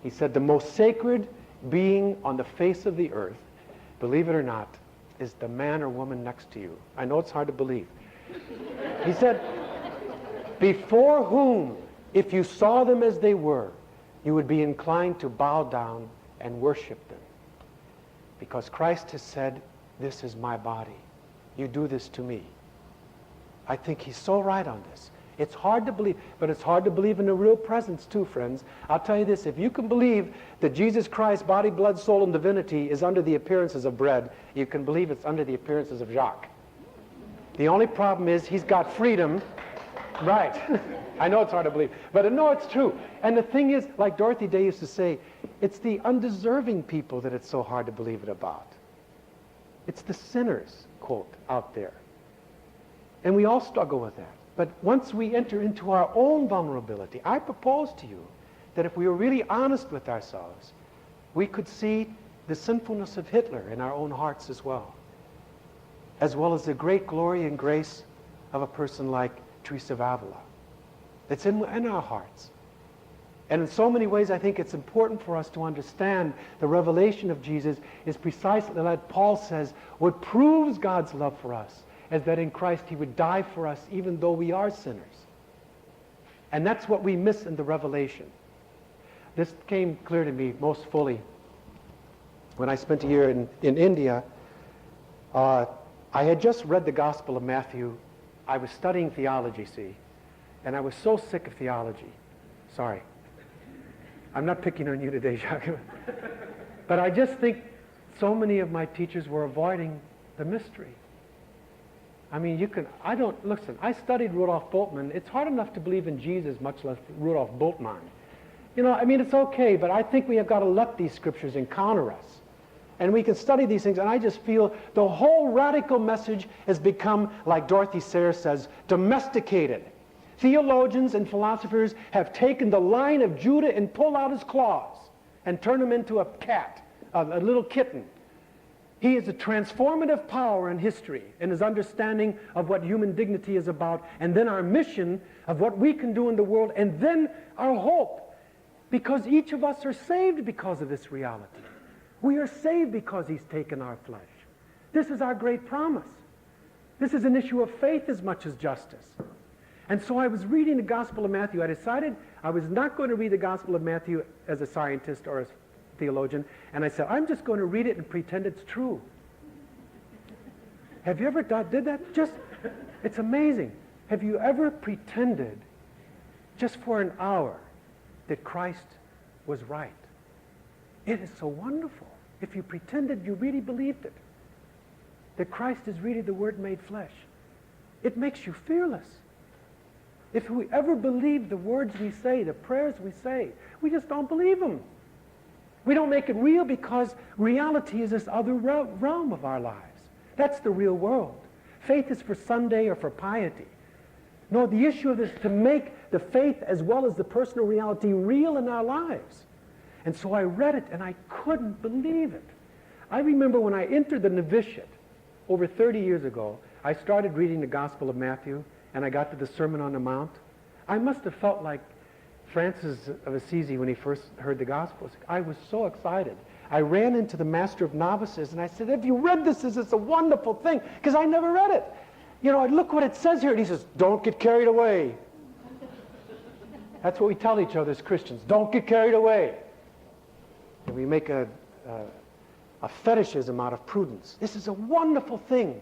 he said, the most sacred being on the face of the earth, believe it or not, is the man or woman next to you. I know it's hard to believe. He said, before whom, if you saw them as they were, you would be inclined to bow down and worship them. Because Christ has said, this is my body. You do this to me. I think he's so right on this. It's hard to believe, but it's hard to believe in the real presence too, friends. I'll tell you this, if you can believe that Jesus Christ, body, blood, soul, and divinity is under the appearances of bread, you can believe it's under the appearances of Jacques. The only problem is he's got freedom. Right. I know it's hard to believe, but no, it's true. And the thing is, like Dorothy Day used to say, it's the undeserving people that it's so hard to believe it about. It's the sinners, quote, out there. And we all struggle with that. But once we enter into our own vulnerability, I propose to you that if we were really honest with ourselves, we could see the sinfulness of Hitler in our own hearts as well as the great glory and grace of a person like Teresa of Avila. It's in our hearts. And in so many ways, I think it's important for us to understand the revelation of Jesus is precisely like Paul says, what proves God's love for us is that in Christ he would die for us even though we are sinners. And that's what we miss in the revelation. This came clear to me most fully when I spent a year in India. I had just read the Gospel of Matthew. I was studying theology, see, and I was so sick of theology. Sorry. I'm not picking on you today, Jacques. But I just think so many of my teachers were avoiding the mystery. I mean, listen, I studied Rudolf Bultmann. It's hard enough to believe in Jesus, much less Rudolf Bultmann. It's okay, but I think we have got to let these scriptures encounter us. And we can study these things, and I just feel the whole radical message has become, like Dorothy Sayers says, domesticated. Theologians and philosophers have taken the Lion of Judah and pulled out his claws and turned him into a cat, a little kitten. He is a transformative power in history in his understanding of what human dignity is about, and then our mission of what we can do in the world, and then our hope, because each of us are saved because of this reality. We are saved because he's taken our flesh. This is our great promise. This is an issue of faith as much as justice. And so I was reading the Gospel of Matthew. I decided I was not going to read the Gospel of Matthew as a scientist or as a theologian. And I said, I'm just going to read it and pretend it's true. Have you ever did that? It's amazing. Have you ever pretended just for an hour that Christ was right? It is so wonderful. If you pretended you really believed it, that Christ is really the Word made flesh, it makes you fearless. If we ever believe the words we say, the prayers we say, we just don't believe them. We don't make it real because reality is this other realm of our lives. That's the real world. Faith is for Sunday or for piety. No, the issue of this is to make the faith as well as the personal reality real in our lives. And so I read it and I couldn't believe it. I remember when I entered the novitiate over 30 years ago, I started reading the Gospel of Matthew, and I got to the Sermon on the Mount. I must have felt like Francis of Assisi when he first heard the Gospels. I was so excited. I ran into the Master of Novices, and I said, have you read this? This is a wonderful thing, because I never read it. You know, look what it says here. And he says, don't get carried away. That's what we tell each other as Christians. Don't get carried away. And we make a fetishism out of prudence. This is a wonderful thing,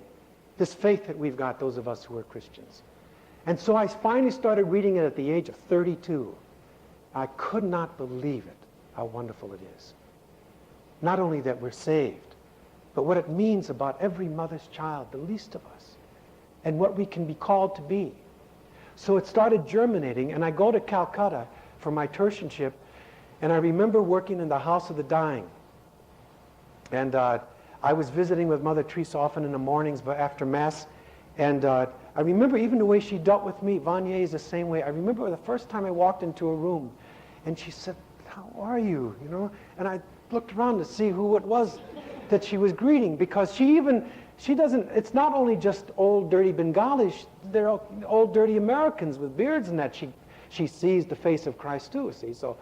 this faith that we've got, those of us who are Christians. And so I finally started reading it at the age of 32. I could not believe it, how wonderful it is. Not only that we're saved, but what it means about every mother's child, the least of us, and what we can be called to be. So it started germinating, and I go to Calcutta for my tertianship, and I remember working in the House of the Dying. And I was visiting with Mother Teresa often in the mornings but after Mass, and I remember even the way she dealt with me. Vanier is the same way. I remember the first time I walked into a room, and she said, how are you? You know, and I looked around to see who it was that she was greeting, because she doesn't, it's not only just old dirty Bengalis, they're old dirty Americans with beards and that. She sees the face of Christ too, see. So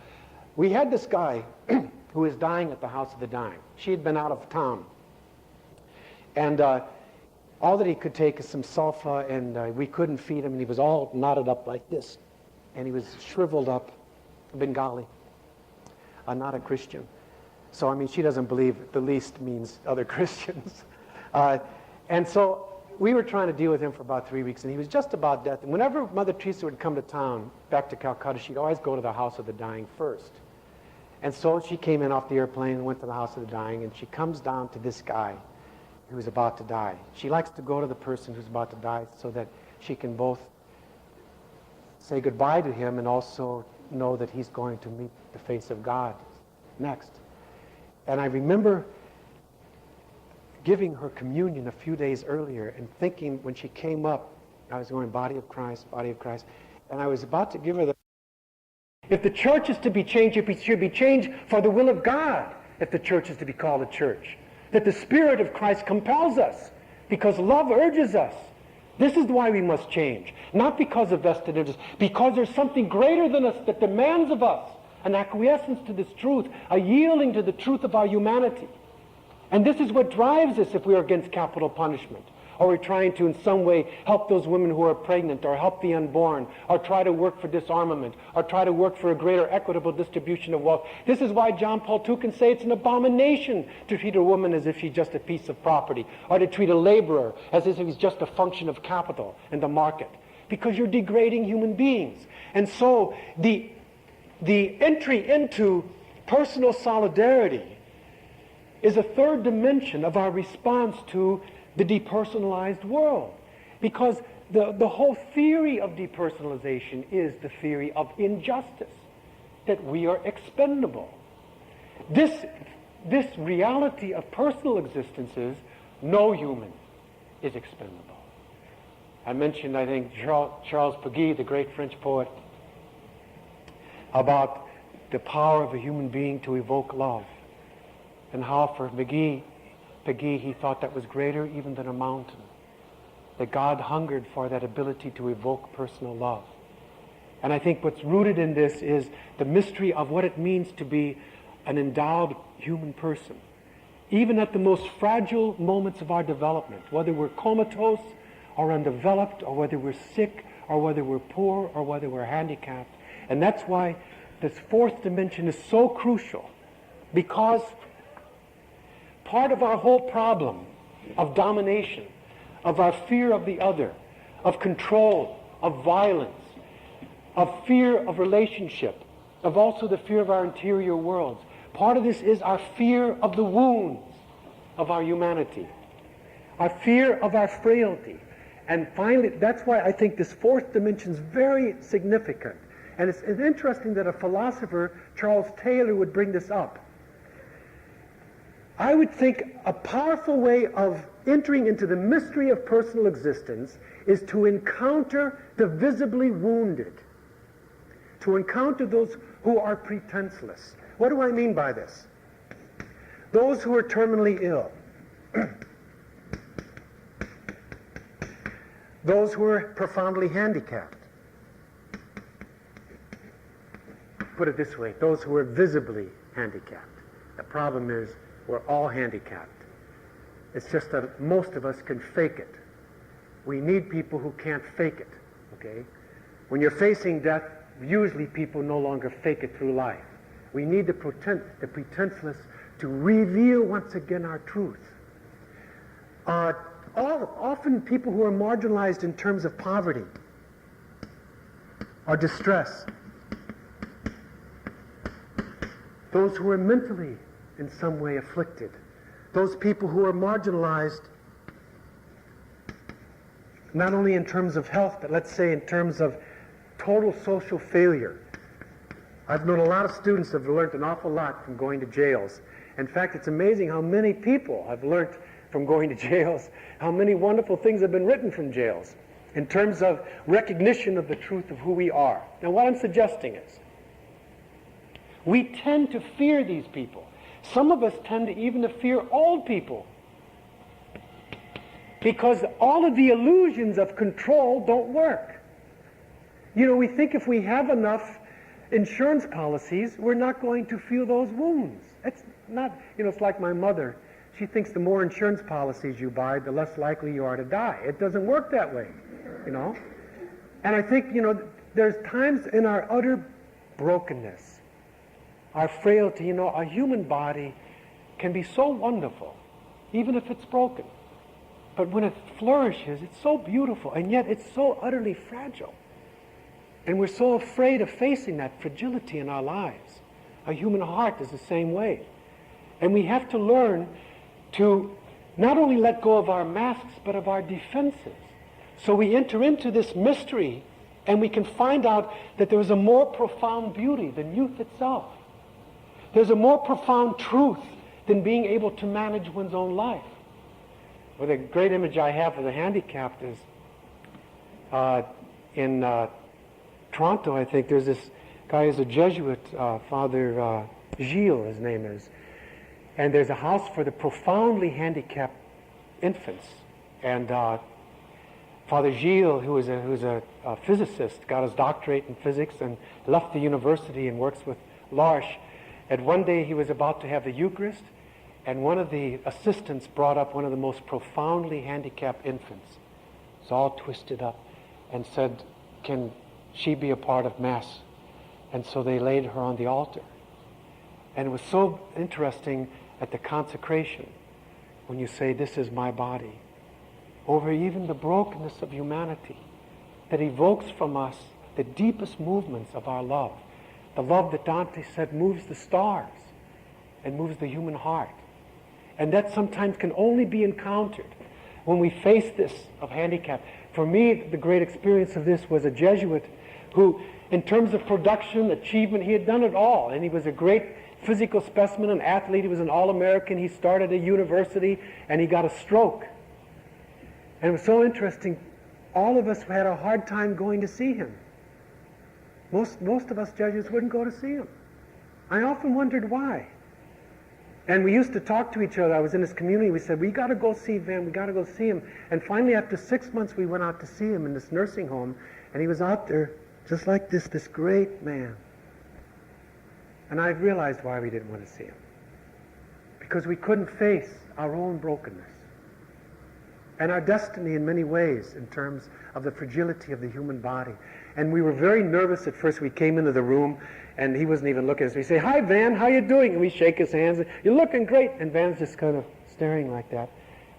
we had this guy who was dying at the House of the Dying. She had been out of town. And all that he could take is some sulfa, and we couldn't feed him, and he was all knotted up like this. And he was shriveled up, Bengali, not a Christian. So, I mean, she doesn't believe the least means other Christians. And so we were trying to deal with him for about 3 weeks, and he was just about death. And whenever Mother Teresa would come to town, back to Calcutta, she'd always go to the House of the Dying first. And so she came in off the airplane and went to the House of the Dying, and she comes down to this guy who was about to die. She likes to go to the person who's about to die so that she can both say goodbye to him and also know that he's going to meet the face of God next. And I remember giving her communion a few days earlier and thinking when she came up, I was going, body of Christ, and I was about to give her the... If the church is to be changed, it should be changed for the will of God, if the church is to be called a church. That the Spirit of Christ compels us, because love urges us. This is why we must change. Not because of vested interest, because there's something greater than us that demands of us an acquiescence to this truth, a yielding to the truth of our humanity. And this is what drives us if we are against capital punishment, or we're trying to in some way help those women who are pregnant, or help the unborn, or try to work for disarmament, or try to work for a greater equitable distribution of wealth. This is why John Paul II can say it's an abomination to treat a woman as if she's just a piece of property, or to treat a laborer as if he's just a function of capital in the market, because you're degrading human beings. And so the entry into personal solidarity is a third dimension of our response to the depersonalized world. Because the whole theory of depersonalization is the theory of injustice, that we are expendable. This reality of personal existence is no human is expendable. I mentioned, I think, Charles Péguy, the great French poet, about the power of a human being to evoke love, and how for Péguy, he thought that was greater even than a mountain, that God hungered for that ability to evoke personal love. And I think what's rooted in this is the mystery of what it means to be an endowed human person. Even at the most fragile moments of our development, whether we're comatose or undeveloped, or whether we're sick, or whether we're poor, or whether we're handicapped. And that's why this fourth dimension is so crucial, because part of our whole problem of domination, of our fear of the other, of control, of violence, of fear of relationship, of also the fear of our interior worlds. Part of this is our fear of the wounds of our humanity, our fear of our frailty. And finally, that's why I think this fourth dimension is very significant. And it's interesting that a philosopher, Charles Taylor, would bring this up. I would think a powerful way of entering into the mystery of personal existence is to encounter the visibly wounded, to encounter those who are pretenseless. What do I mean by this? Those who are terminally ill. Those who are profoundly handicapped. Put it this way, those who are visibly handicapped. The problem is we're all handicapped. It's just that most of us can fake it. We need people who can't fake it, okay? When you're facing death, usually people no longer fake it through life. We need the pretenseless to reveal once again our truth. Often people who are marginalized in terms of poverty or distress, those who are mentally in some way afflicted, those people who are marginalized not only in terms of health, but let's say in terms of total social failure. I've known a lot of students who have learned an awful lot from going to jails. In fact, it's amazing how many people I've learned from going to jails, how many wonderful things have been written from jails in terms of recognition of the truth of who we are. Now, what I'm suggesting is, we tend to fear these people. Some of us tend to even to fear old people, because all of the illusions of control don't work. You know, we think if we have enough insurance policies, we're not going to feel those wounds. It's not, you know, it's like my mother. She thinks the more insurance policies you buy, the less likely you are to die. It doesn't work that way, you know. And I think, you know, there's times in our utter brokenness, our frailty, you know, our human body can be so wonderful, even if it's broken. But when it flourishes, it's so beautiful, and yet it's so utterly fragile. And we're so afraid of facing that fragility in our lives. Our human heart is the same way. And we have to learn to not only let go of our masks, but of our defenses. So we enter into this mystery, and we can find out that there is a more profound beauty than youth itself. There's a more profound truth than being able to manage one's own life. Well, the great image I have of the handicapped is in Toronto, I think. There's this guy who's a Jesuit, Father Gilles, his name is. And there's a house for the profoundly handicapped infants. And Father Gilles, who's a physicist, got his doctorate in physics and left the university and works with L'Arche. And one day he was about to have the Eucharist, and one of the assistants brought up one of the most profoundly handicapped infants. It's all twisted up, and said, "Can she be a part of Mass?" And so they laid her on the altar. And it was so interesting at the consecration, when you say, "This is my body," over even the brokenness of humanity, that evokes from us the deepest movements of our love. The love that Dante said moves the stars and moves the human heart. And that sometimes can only be encountered when we face this of handicap. For me, the great experience of this was a Jesuit who, in terms of production, achievement, he had done it all. And he was a great physical specimen, an athlete. He was an All-American. He started a university, and he got a stroke. And it was so interesting. All of us had a hard time going to see him. Most of us Jesuits wouldn't go to see him. I often wondered why. And we used to talk to each other. I was in this community. We said, "We got to go see Van. We got to go see him." And finally, after 6 months, we went out to see him in this nursing home. And he was out there just like this great man. And I realized why we didn't want to see him. Because we couldn't face our own brokenness and our destiny in many ways in terms of the fragility of the human body. And we were very nervous at first. We came into the room, and he wasn't even looking at us. We say, "Hi, Van, how you doing?" And we shake his hands. "You're looking great." And Van's just kind of staring like that,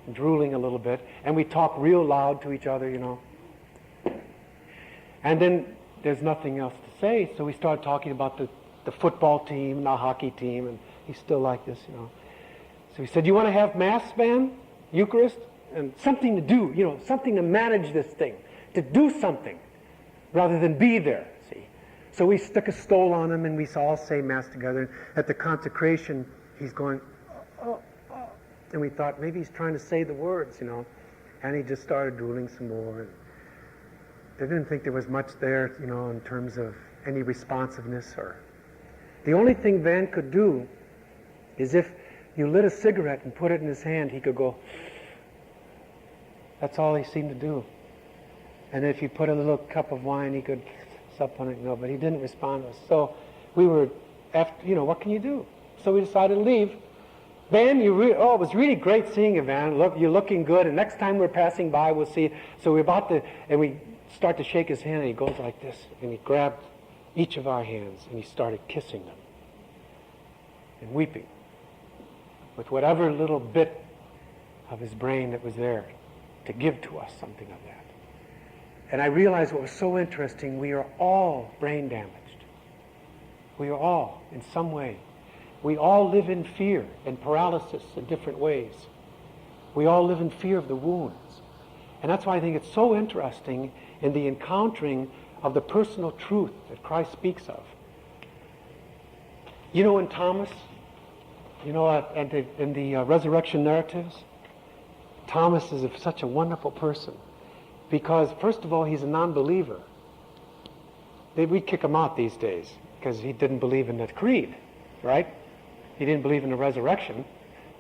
and drooling a little bit. And we talk real loud to each other, you know. And then there's nothing else to say, so we start talking about the football team, the hockey team, and he's still like this, you know. So we said, "You want to have Mass, Van? Eucharist?" And something to do, you know, something to manage this thing, to do something, rather than be there, see. So we stuck a stole on him, and we all say Mass together. At the consecration, he's going, "Oh, oh." And we thought, maybe he's trying to say the words, you know. And he just started drooling some more. And they didn't think there was much there, you know, in terms of any responsiveness. Or the only thing Van could do is if you lit a cigarette and put it in his hand, he could go. That's all he seemed to do. And if you put a little cup of wine, he could sup on it. No, but he didn't respond to us. So we were, what can you do? So we decided to leave. Van, it was really great seeing you, Van. Look, you're looking good. And next time we're passing by, we'll see. So we're about to, and we start to shake his hand, and he goes like this. And he grabbed each of our hands, and he started kissing them and weeping with whatever little bit of his brain that was there to give to us something of that. And I realized what was so interesting, we are all brain damaged. We are all, in some way. We all live in fear and paralysis in different ways. We all live in fear of the wounds. And that's why I think it's so interesting in the encountering of the personal truth that Christ speaks of. You know, in Thomas, in the resurrection narratives, Thomas is such a wonderful person because, first of all, he's a non-believer. We kick him out these days because he didn't believe in the creed, right? He didn't believe in the resurrection.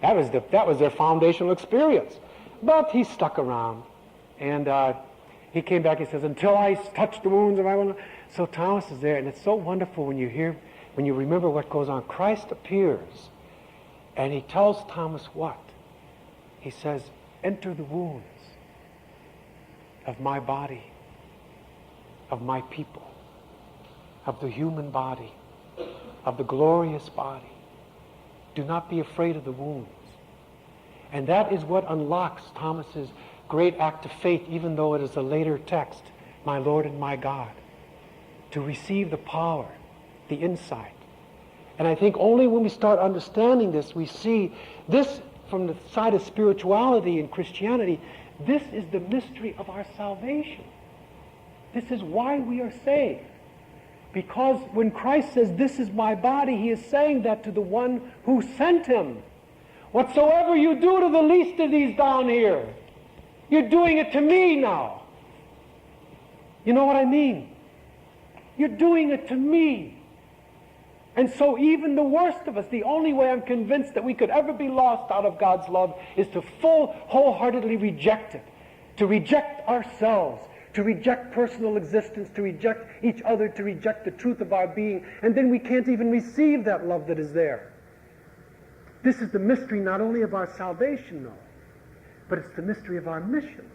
That was their foundational experience. But he stuck around, and he came back. He says, "Until I touch the wounds of my own." So Thomas is there, and it's so wonderful when you remember what goes on. Christ appears, and he tells Thomas what? He says, "Enter the wounds of my body, of my people, of the human body, of the glorious body. Do not be afraid of the wounds." And that is what unlocks Thomas's great act of faith, even though it is a later text, "My Lord and my God," to receive the power, the insight. And I think only when we start understanding this, we see this from the side of spirituality and Christianity. This is the mystery of our salvation. This is why we are saved. Because when Christ says, "This is my body," he is saying that to the one who sent him. Whatsoever you do to the least of these down here, you're doing it to me now. You know what I mean? You're doing it to me. And so even the worst of us, the only way I'm convinced that we could ever be lost out of God's love is to wholeheartedly reject it. To reject ourselves, to reject personal existence, to reject each other, to reject the truth of our being. And then we can't even receive that love that is there. This is the mystery not only of our salvation, though, but it's the mystery of our mission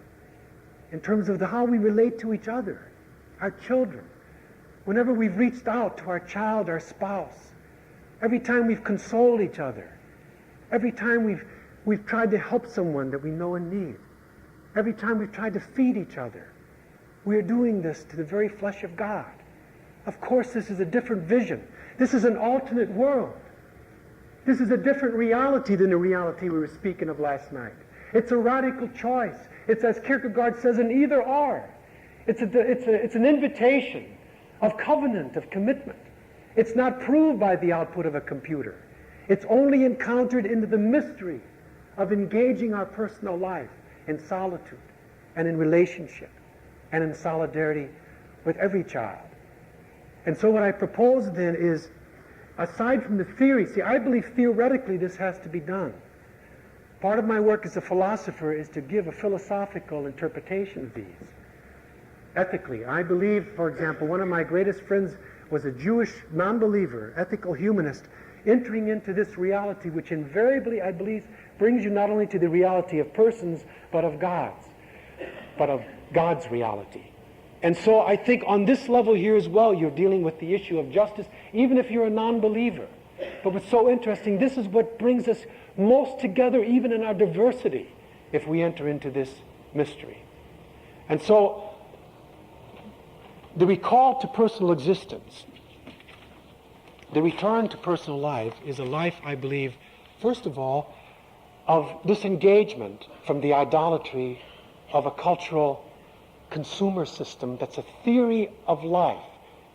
in terms of how we relate to each other, our children. Whenever we've reached out to our child, our spouse, every time we've consoled each other, every time we've tried to help someone that we know in need, every time we've tried to feed each other, we are doing this to the very flesh of God. Of course, this is a different vision. This is an alternate world. This is a different reality than the reality we were speaking of last night. It's a radical choice. It's, as Kierkegaard says, an either-or. It's an invitation of covenant, of commitment. It's not proved by the output of a computer. It's only encountered into the mystery of engaging our personal life in solitude and in relationship and in solidarity with every child. And so what I propose then is, aside from the theory, see, I believe theoretically this has to be done. Part of my work as a philosopher is to give a philosophical interpretation of these. Ethically, I believe, for example, one of my greatest friends was a Jewish non-believer, ethical humanist, entering into this reality which invariably, I believe, brings you not only to the reality of persons, but of God's reality. And so I think on this level here as well, you're dealing with the issue of justice, even if you're a non-believer. But what's so interesting, this is what brings us most together, even in our diversity, if we enter into this mystery. And so the recall to personal existence, the return to personal life, is a life, I believe, first of all, of disengagement from the idolatry of a cultural consumer system that's a theory of life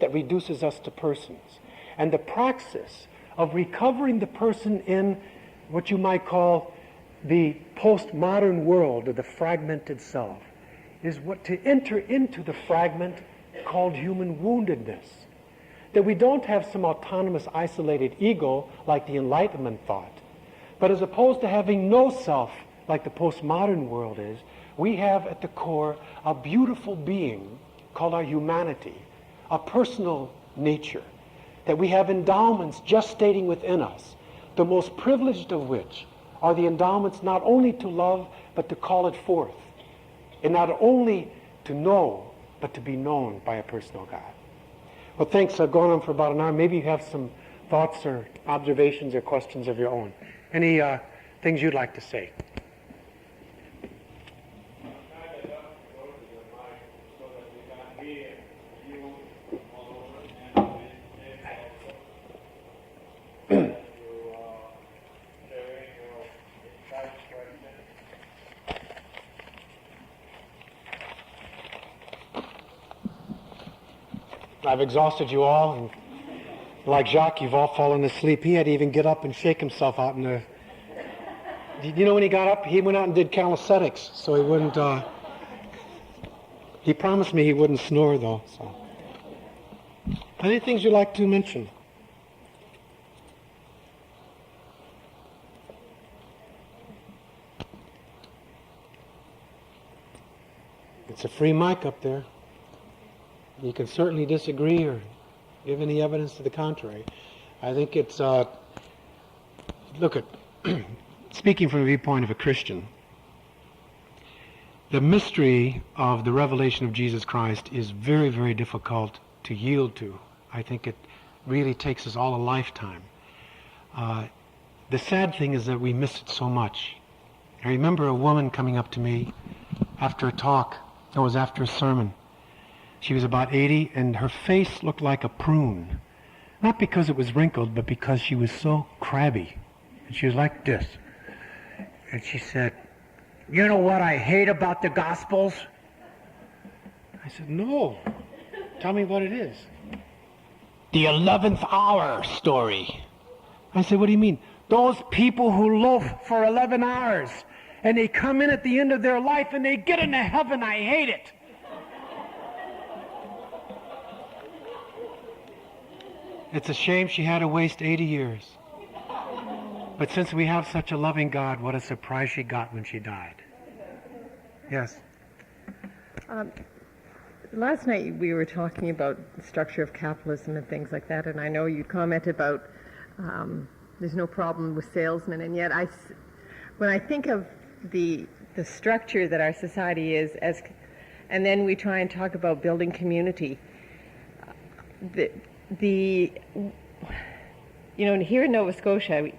that reduces us to persons. And the praxis of recovering the person in what you might call the postmodern world, or the fragmented self, is what to enter into the fragment called human woundedness. That we don't have some autonomous, isolated ego like the Enlightenment thought, But as opposed to having no self, like the postmodern world is, we have at the core a beautiful being called our humanity, a personal nature, that we have endowments gestating within us, the most privileged of which are the endowments not only to love, but to call it forth, and not only to know, but to be known by a personal God. Well, thanks. I've gone on for about an hour. Maybe you have some thoughts or observations or questions of your own. Any things you'd like to say? I've exhausted you all, and like Jacques, you've all fallen asleep. He had to even get up and shake himself out in the... You know when he got up, he went out and did calisthenics, so he wouldn't... He promised me he wouldn't snore, though. So, any things you'd like to mention? It's a free mic up there. You can certainly disagree or give any evidence to the contrary. I think it's, look at, speaking from the viewpoint of a Christian, the mystery of the revelation of Jesus Christ is very, very difficult to yield to. I think it really takes us all a lifetime. The sad thing is that we miss it so much. I remember a woman coming up to me after a talk, it was after a sermon. She was about 80, and her face looked like a prune. Not because it was wrinkled, but because she was so crabby. And she was like this. And she said, "You know what I hate about the Gospels?" I said, "No. Tell me what it is." "The 11th hour story." I said, "What do you mean?" "Those people who loaf for 11 hours, and they come in at the end of their life, and they get into heaven. I hate it." It's a shame she had to waste 80 years. But since we have such a loving God, what a surprise she got when she died. Yes? Last night we were talking about the structure of capitalism and things like that, and I know you commented about there's no problem with salesmen, and yet when I think of the structure that our society is, and then we try and talk about building community, here in Nova Scotia,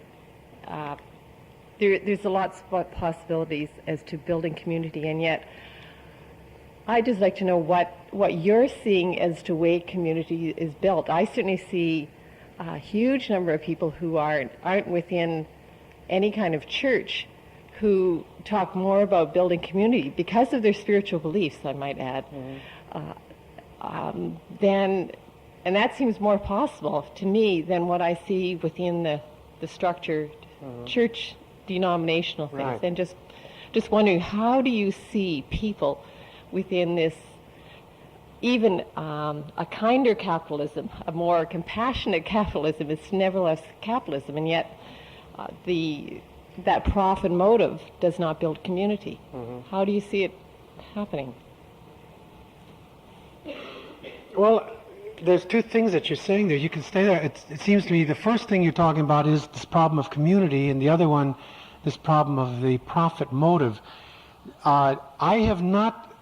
there's a lot of possibilities as to building community, and yet I'd just like to know what you're seeing as to way community is built. I certainly see a huge number of people who aren't within any kind of church who talk more about building community because of their spiritual beliefs, I might add. And that seems more possible to me than what I see within the structure, church denominational things. Right. And just wondering, how do you see people within this, even a kinder capitalism, a more compassionate capitalism? It's nevertheless capitalism, and yet that profit motive does not build community. How do you see it happening? Well, there's two things that you're saying there. You can stay there. It seems to me the first thing you're talking about is this problem of community, and the other one, this problem of the profit motive. I have not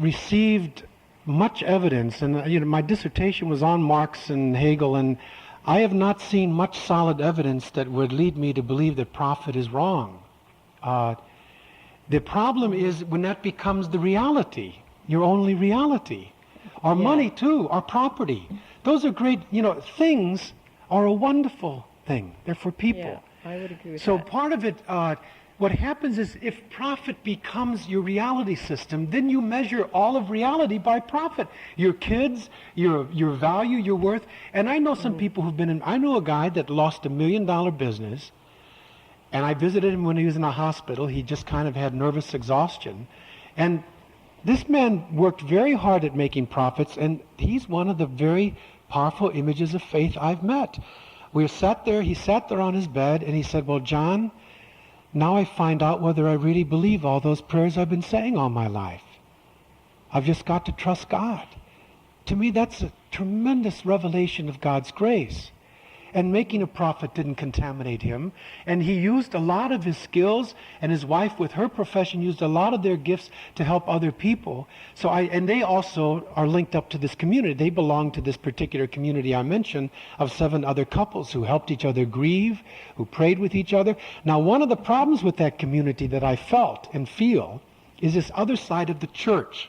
received much evidence, and my dissertation was on Marx and Hegel, and I have not seen much solid evidence that would lead me to believe that profit is wrong. The problem is when that becomes the reality, your only reality. Our money too, our property. Those are great, things are a wonderful thing. They're for people. Yeah, I would agree with so that. part of it, what happens is if profit becomes your reality system, then you measure all of reality by profit. Your kids, your value, your worth. And I know some people who've been I know a guy that lost $1 million business, and I visited him when he was in a hospital. He just kind of had nervous exhaustion. And this man worked very hard at making profits, and he's one of the very powerful images of faith I've met. he sat there on his bed, and he said, well, John, now I find out whether I really believe all those prayers I've been saying all my life. I've just got to trust God. To me, that's a tremendous revelation of God's grace. And making a prophet didn't contaminate him. And he used a lot of his skills, and his wife with her profession used a lot of their gifts to help other people. And they also are linked up to this community. They belong to this particular community I mentioned of 7 other couples who helped each other grieve, who prayed with each other. Now, one of the problems with that community that I felt and feel is this other side of the church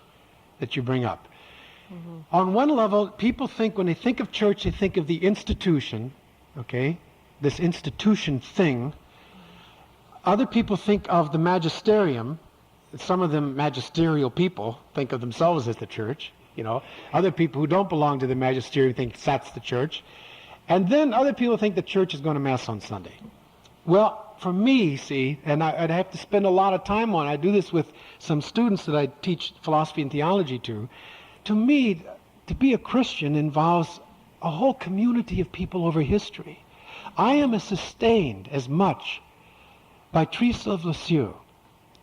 that you bring up. Mm-hmm. On one level, people think, when they think of church, they think of the institution, okay, this institution thing. Other people think of the magisterium. Some of them magisterial people think of themselves as the church, you know. Other people who don't belong to the magisterium think that's the church. And then other people think the church is going to Mass on Sunday. Well, for me, see, and I'd have to spend a lot of time on it. I do this with some students that I teach philosophy and theology to. To me, to be a Christian involves a whole community of people over history. I am sustained as much by Teresa of Lisieux,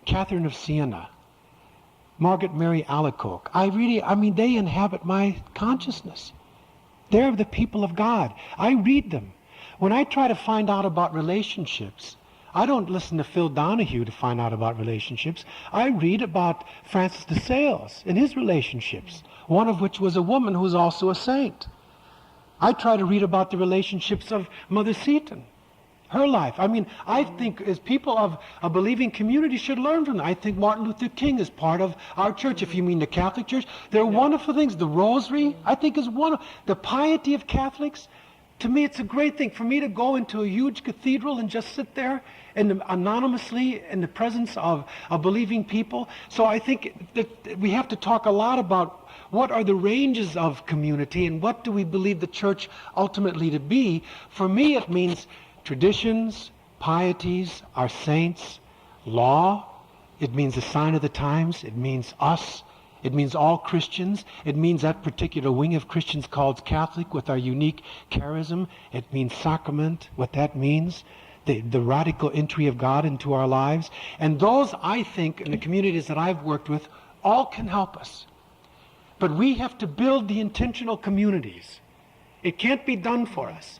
Catherine of Siena, Margaret Mary Alacoque. They inhabit my consciousness. They're the people of God. I read them. When I try to find out about relationships, I don't listen to Phil Donahue to find out about relationships. I read about Francis de Sales and his relationships, one of which was a woman who was also a saint. I try to read about the relationships of Mother Seton, her life. I think as people of a believing community should learn from them. I think Martin Luther King is part of our church, if you mean the Catholic Church. There are wonderful things. The Rosary, I think, is wonderful. The piety of Catholics, to me, it's a great thing. For me to go into a huge cathedral and just sit there and anonymously in the presence of believing people. So I think that we have to talk a lot about what are the ranges of community and what do we believe the church ultimately to be. For me, it means traditions, pieties, our saints, law. It means the sign of the times. It means us. It means all Christians. It means that particular wing of Christians called Catholic with our unique charism. It means sacrament, what that means, the radical entry of God into our lives. And those, I think, in the communities that I've worked with, all can help us. But we have to build the intentional communities. It can't be done for us.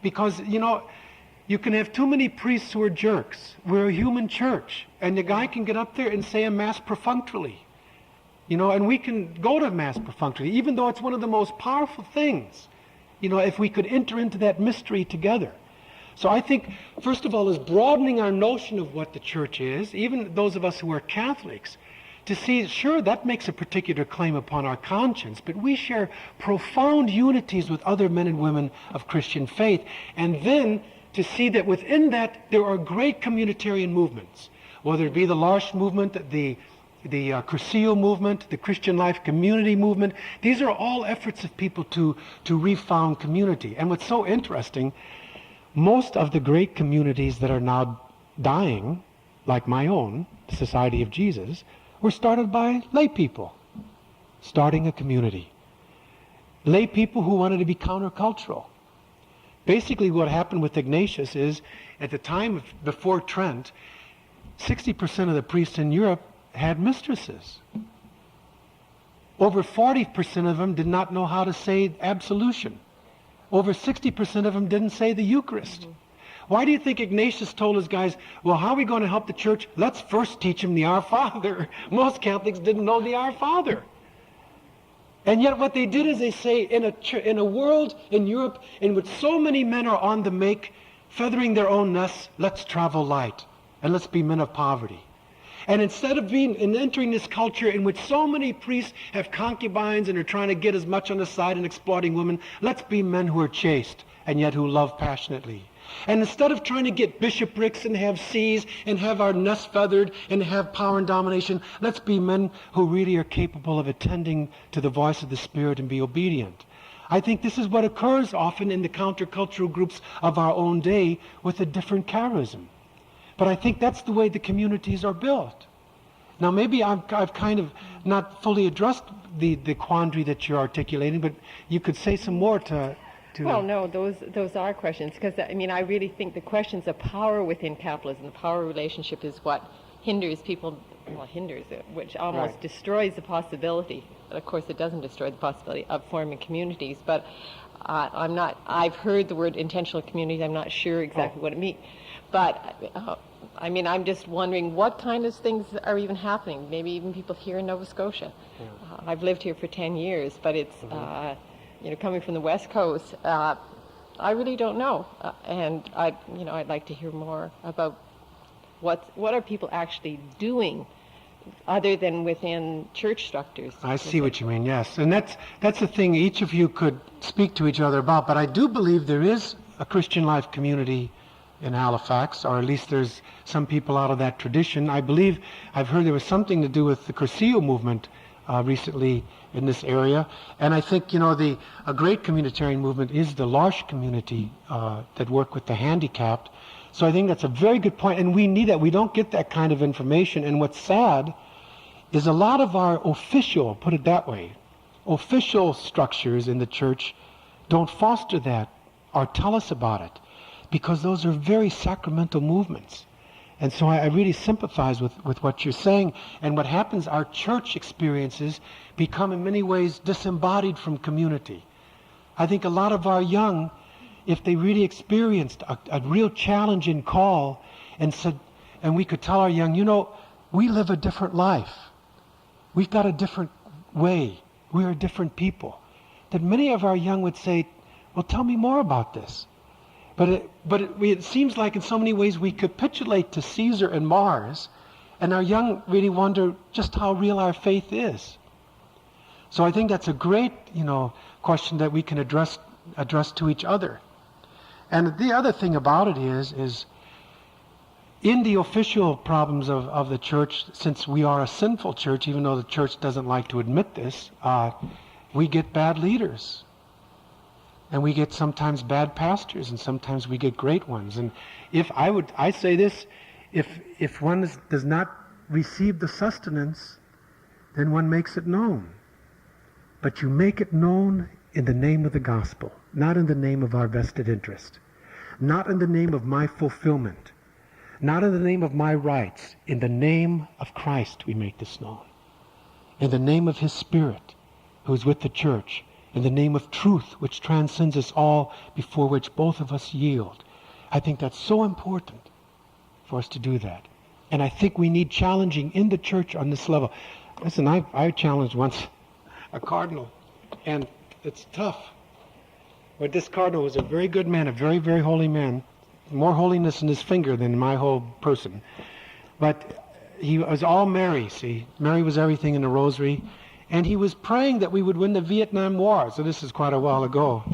Because, you can have too many priests who are jerks. We're a human church. And the guy can get up there and say a Mass perfunctorily. And we can go to Mass perfunctorily, even though it's one of the most powerful things, if we could enter into that mystery together. So I think, first of all, is broadening our notion of what the church is, even those of us who are Catholics, to see, sure, that makes a particular claim upon our conscience, but we share profound unities with other men and women of Christian faith, and then to see that within that there are great communitarian movements, whether it be the L'Arche movement, the Cursillo movement, the Christian Life Community movement. These are all efforts of people to refound community. And what's so interesting, most of the great communities that are now dying, like my own, the Society of Jesus, were started by lay people starting a community. Lay people who wanted to be countercultural. Basically what happened with Ignatius is, at the time before Trent, 60% of the priests in Europe had mistresses. Over 40% of them did not know how to say absolution. Over 60% of them didn't say the Eucharist. Mm-hmm. Why do you think Ignatius told his guys, well, how are we going to help the church? Let's first teach them the Our Father. Most Catholics didn't know the Our Father. And yet what they did is they say, in a world in Europe in which so many men are on the make, feathering their own nests, let's travel light and let's be men of poverty. And instead of entering this culture in which so many priests have concubines and are trying to get as much on the side and exploiting women, let's be men who are chaste and yet who love passionately. And instead of trying to get bishoprics and have sees and have our nests feathered and have power and domination, let's be men who really are capable of attending to the voice of the Spirit and be obedient. I think this is what occurs often in the countercultural groups of our own day with a different charism. But I think that's the way the communities are built. Now maybe I've kind of not fully addressed the quandary that you're articulating, but you could say some more to Well, no, those are questions, because I mean, I really think the questions of power within capitalism, the power relationship, is what hinders people. Well, hinders it, which almost Right. destroys the possibility. Of course, it doesn't destroy the possibility of forming communities, but I'm not. I've heard the word intentional community. I'm not sure exactly what it means, but I mean, I'm just wondering what kind of things are even happening. Maybe even people here in Nova Scotia. I've lived here for 10 years, but it's. You know, coming from the West Coast, I really don't know, and I'd like to hear more about what are people actually doing, other than within church structures. I see what you mean. Yes, and that's the thing each of you could speak to each other about. But I do believe there is a Christian life community in Halifax, or at least there's some people out of that tradition. I believe I've heard there was something to do with the Cursillo movement recently in this area, and I think a great communitarian movement is the L'Arche community that work with the handicapped. So I think that's a very good point, and we need that. We don't get that kind of information, and what's sad is a lot of our official, put it that way, official structures in the church don't foster that or tell us about it, because those are very sacramental movements. And so I really sympathize with what you're saying. And what happens, our church experiences become in many ways disembodied from community. I think a lot of our young, if they really experienced a real challenging call and said, and we could tell our young, we live a different life. We've got a different way. We're different people. That many of our young would say, well, tell me more about this. But it seems like in so many ways we capitulate to Caesar and Mars, and our young really wonder just how real our faith is. So I think that's a great, question that we can address to each other. And the other thing about it is in the official problems of the church, since we are a sinful church, even though the church doesn't like to admit this, we get bad leaders. And we get sometimes bad pastors, and sometimes we get great ones. And I say this, if one does not receive the sustenance, then one makes it known. But you make it known in the name of the gospel, not in the name of our vested interest, not in the name of my fulfillment, not in the name of my rights. In the name of Christ we make this known. In the name of His Spirit, who is with the church. In the name of truth, which transcends us all, before which both of us yield. I think that's so important for us to do that. And I think we need challenging in the church on this level. Listen, I challenged once a cardinal, and it's tough. But this cardinal was a very good man, a very, very holy man. More holiness in his finger than my whole person. But he was all Mary, see. Mary was everything in the rosary. And he was praying that we would win the Vietnam War. So this is quite a while ago.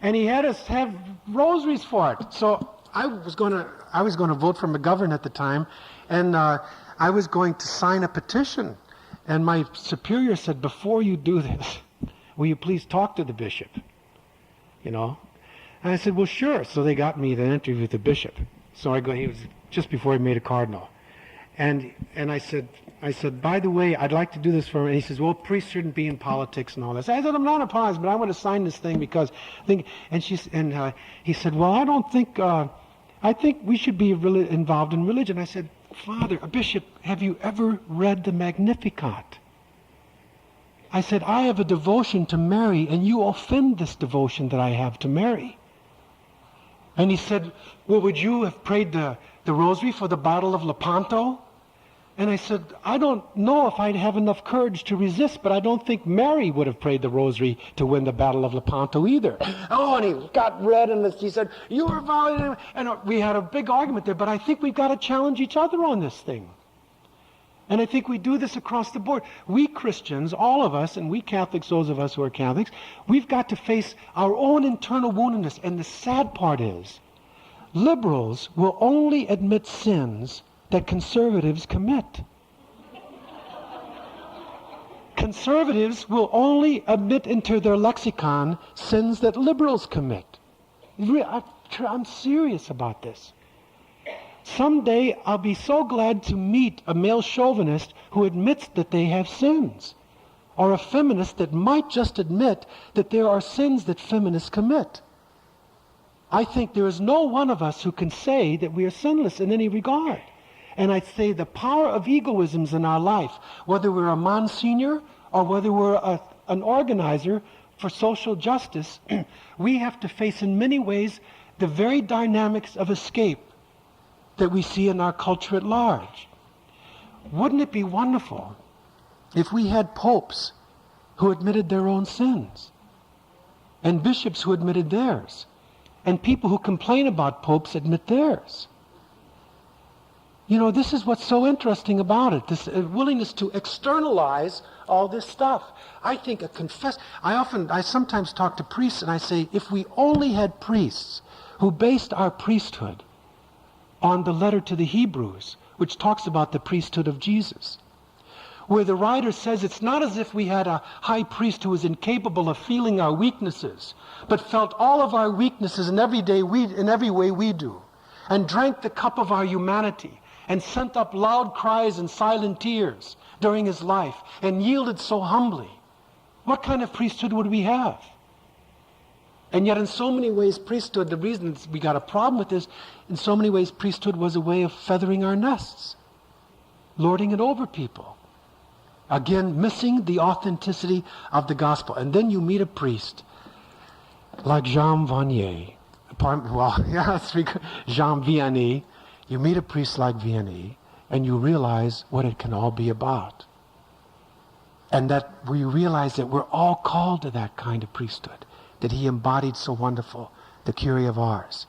And he had us have rosaries for it. So I was going to vote for McGovern at the time. And I was going to sign a petition. And my superior said, before you do this, will you please talk to the bishop? And I said, well, sure. So they got me the interview with the bishop. So he was just before he made a cardinal. And I said, by the way, I'd like to do this for him. And he says, well, priests shouldn't be in politics and all this. I said, I'm not opposed, but I want to sign this thing because he said, well, I think we should be involved in religion. I said, Father, a bishop, have you ever read the Magnificat? I said, I have a devotion to Mary, and you offend this devotion that I have to Mary. And he said, well, would you have prayed the rosary for the Battle of Lepanto? And I said, I don't know if I'd have enough courage to resist, but I don't think Mary would have prayed the rosary to win the Battle of Lepanto either. Oh, and he got red, and he said, you were violent. And we had a big argument there, but I think we've got to challenge each other on this thing. And I think we do this across the board. We Christians, all of us, and we Catholics, those of us who are Catholics, we've got to face our own internal woundedness. And the sad part is, liberals will only admit sins that conservatives commit. Conservatives will only admit into their lexicon sins that liberals commit. I'm serious about this. Someday I'll be so glad to meet a male chauvinist who admits that they have sins, or a feminist that might just admit that there are sins that feminists commit. I think there is no one of us who can say that we are sinless in any regard. And I'd say the power of egoisms in our life, whether we're a Monsignor or whether we're an organizer for social justice, we have to face in many ways the very dynamics of escape that we see in our culture at large. Wouldn't it be wonderful if we had popes who admitted their own sins, and bishops who admitted theirs, and people who complain about popes admit theirs? You know, this is what's so interesting about it, this willingness to externalize all this stuff. I think I sometimes talk to priests and I say, if we only had priests who based our priesthood on the letter to the Hebrews, which talks about the priesthood of Jesus, where the writer says it's not as if we had a high priest who was incapable of feeling our weaknesses, but felt all of our weaknesses in every way we do, and drank the cup of our humanity, and sent up loud cries and silent tears during his life, and yielded so humbly. What kind of priesthood would we have? And yet in so many ways priesthood, the reason we got a problem with this, in so many ways priesthood was a way of feathering our nests, lording it over people. Again, missing the authenticity of the gospel. And then you meet a priest like Jean Vianney. Jean Vianney. You meet a priest like Vianney, and you realize what it can all be about. And that we realize that we're all called to that kind of priesthood, that he embodied so wonderful, the Kyrie of ours.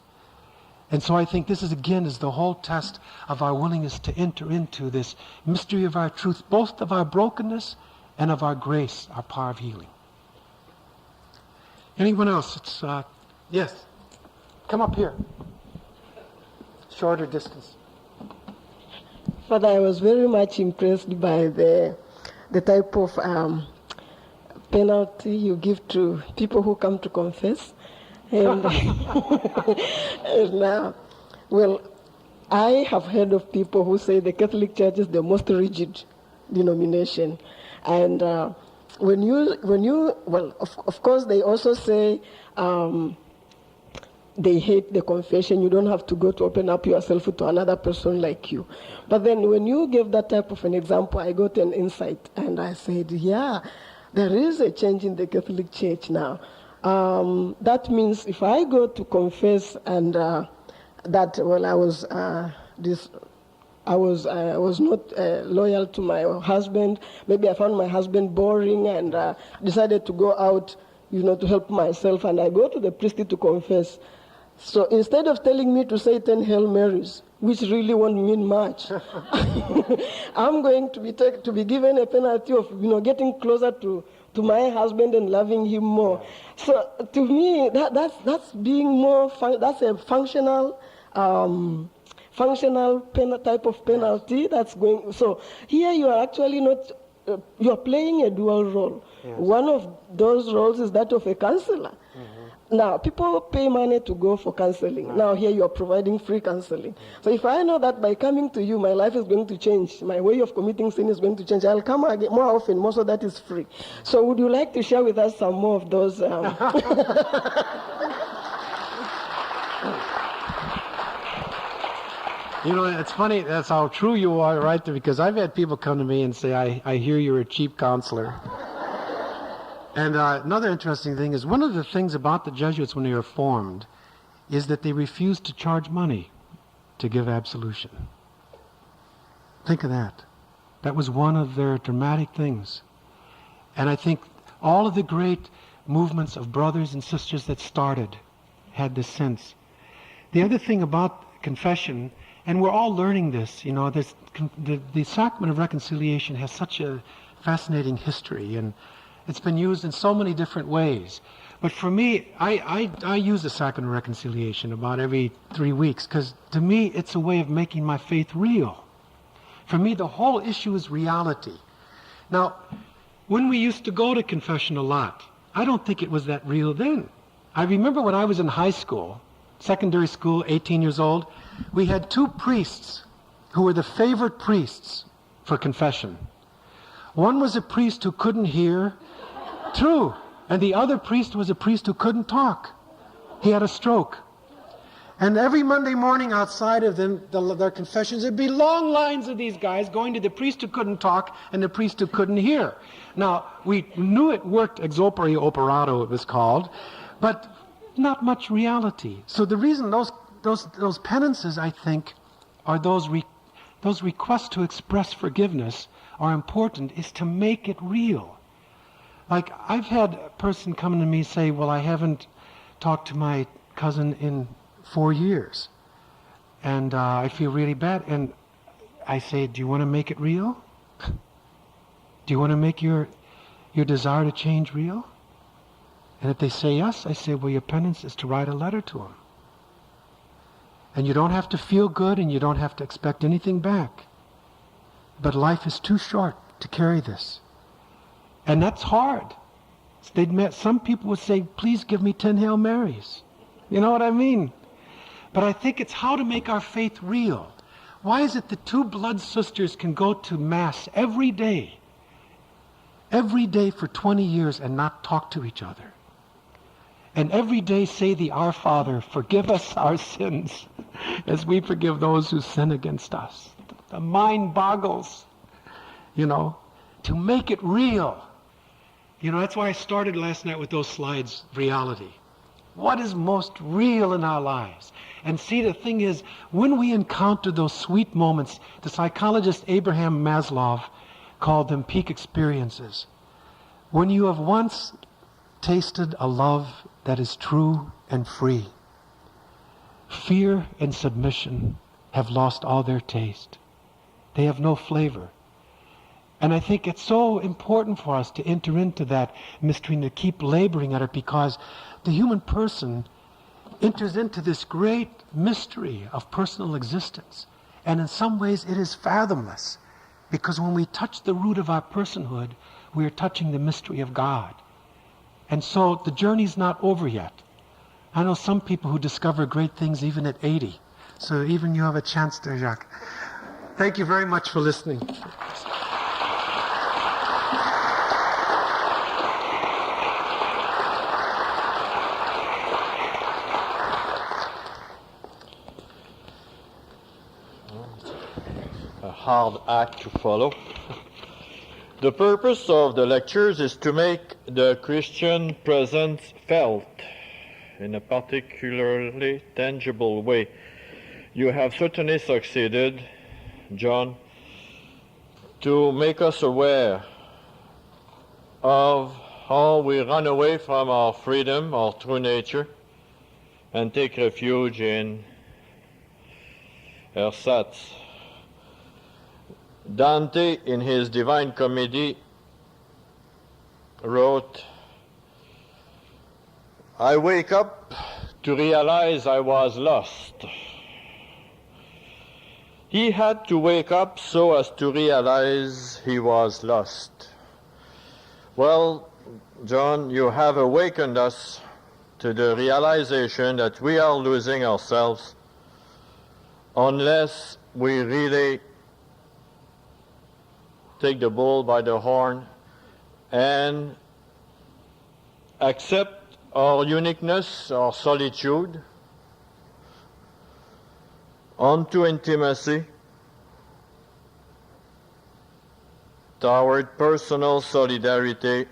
And so I think this is the whole test of our willingness to enter into this mystery of our truth, both of our brokenness and of our grace, our power of healing. Anyone else? Yes. Come up here. Shorter distance. Father, I was very much impressed by the type of penalty you give to people who come to confess. And, well, I have heard of people who say the Catholic Church is the most rigid denomination. And of course, they also say they hate the confession. You don't have to go to open up yourself to another person like you. But then when you gave that type of an example, I got an insight. And I said, yeah, there is a change in the Catholic Church now. That means if I go to confess and I was not loyal to my husband. Maybe I found my husband boring and decided to go out, to help myself. And I go to the priest to confess. So instead of telling me to say 10 Hail Marys, which really won't mean much, I'm going to be given a penalty of getting closer to my husband and loving him more. So to me, that's being more. That's a functional type of penalty that's going. So here you are actually not. You're playing a dual role. Yes. One of those roles is that of a counselor. Mm-hmm. Now, people pay money to go for counseling. Right. Now, here you are providing free counseling. Mm-hmm. So if I know that by coming to you, my life is going to change, my way of committing sin is going to change, I'll come again more often. Most of that is free. So would you like to share with us some more of those? It's funny, that's how true you are right there, because I've had people come to me and say, I hear you're a cheap counselor. And another interesting thing is, one of the things about the Jesuits when they were formed is that they refused to charge money to give absolution. Think of that. That was one of their dramatic things. And I think all of the great movements of brothers and sisters that started had this sense. The other thing about confession, and we're all learning this, the sacrament of reconciliation has such a fascinating history, and it's been used in so many different ways. But for me, I use the sacrament of reconciliation about every 3 weeks, because to me, it's a way of making my faith real. For me, the whole issue is reality. Now, when we used to go to confession a lot, I don't think it was that real then. I remember when I was in high school, secondary school, 18 years old, we had 2 priests who were the favorite priests for confession. One was a priest who couldn't hear, true, and the other priest was a priest who couldn't talk. He had a stroke. And every Monday morning outside of their confessions, there'd be long lines of these guys going to the priest who couldn't talk and the priest who couldn't hear. Now, we knew it worked, exopere operato it was called, but not much reality. So the reason those penances, I think, are those requests to express forgiveness are important, is to make it real. Like, I've had a person come to me say, well, I haven't talked to my cousin in 4 years, and I feel really bad. And I say, do you want to make it real? Do you want to make your desire to change real? And if they say yes, I say, well, your penance is to write a letter to him. And you don't have to feel good, and you don't have to expect anything back. But life is too short to carry this. And that's hard. Some people would say, please give me 10 Hail Marys. You know what I mean? But I think it's how to make our faith real. Why is it that two blood sisters can go to Mass every day for 20 years and not talk to each other? And every day say the Our Father, forgive us our sins as we forgive those who sin against us. The mind boggles, to make it real. That's why I started last night with those slides, reality. What is most real in our lives? And see, the thing is, when we encounter those sweet moments, the psychologist Abraham Maslow called them peak experiences. When you have once tasted a love that is true and free, fear and submission have lost all their taste. They have no flavor. And I think it's so important for us to enter into that mystery and to keep laboring at it, because the human person enters into this great mystery of personal existence. And in some ways it is fathomless, because when we touch the root of our personhood, we are touching the mystery of God. And so the journey's not over yet. I know some people who discover great things even at 80. So even you have a chance there, Jacques. Thank you very much for listening. A hard act to follow. The purpose of the lectures is to make the Christian presence felt in a particularly tangible way. You have certainly succeeded, John, to make us aware of how we run away from our freedom, our true nature, and take refuge in ersatz. Dante, in his Divine Comedy, wrote, I wake up to realize I was lost. He had to wake up so as to realize he was lost. Well, John, you have awakened us to the realization that we are losing ourselves unless we really take the bull by the horn and accept our uniqueness, our solitude, onto intimacy, toward personal solidarity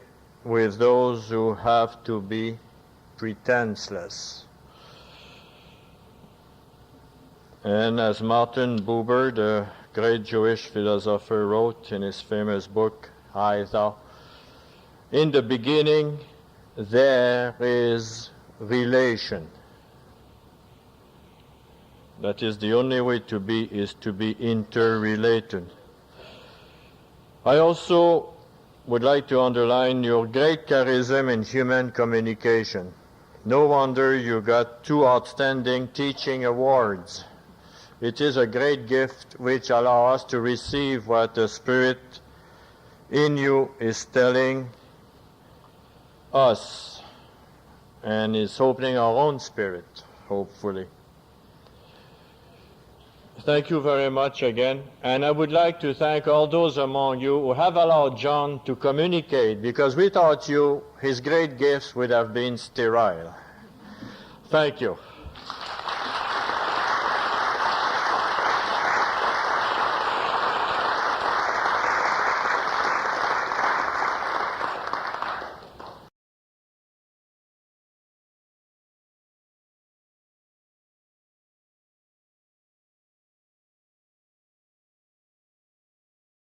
with those who have to be pretenseless. And as Martin Buber, the great Jewish philosopher, wrote in his famous book, I Thou, in the beginning there is relation. That is, the only way to be is to be interrelated. I also would like to underline your great charism in human communication. No wonder you got 2 outstanding teaching awards. It is a great gift which allows us to receive what the Spirit in you is telling us, and is opening our own spirit, hopefully. Thank you very much again, and I would like to thank all those among you who have allowed John to communicate, because without you, his great gifts would have been sterile. Thank you.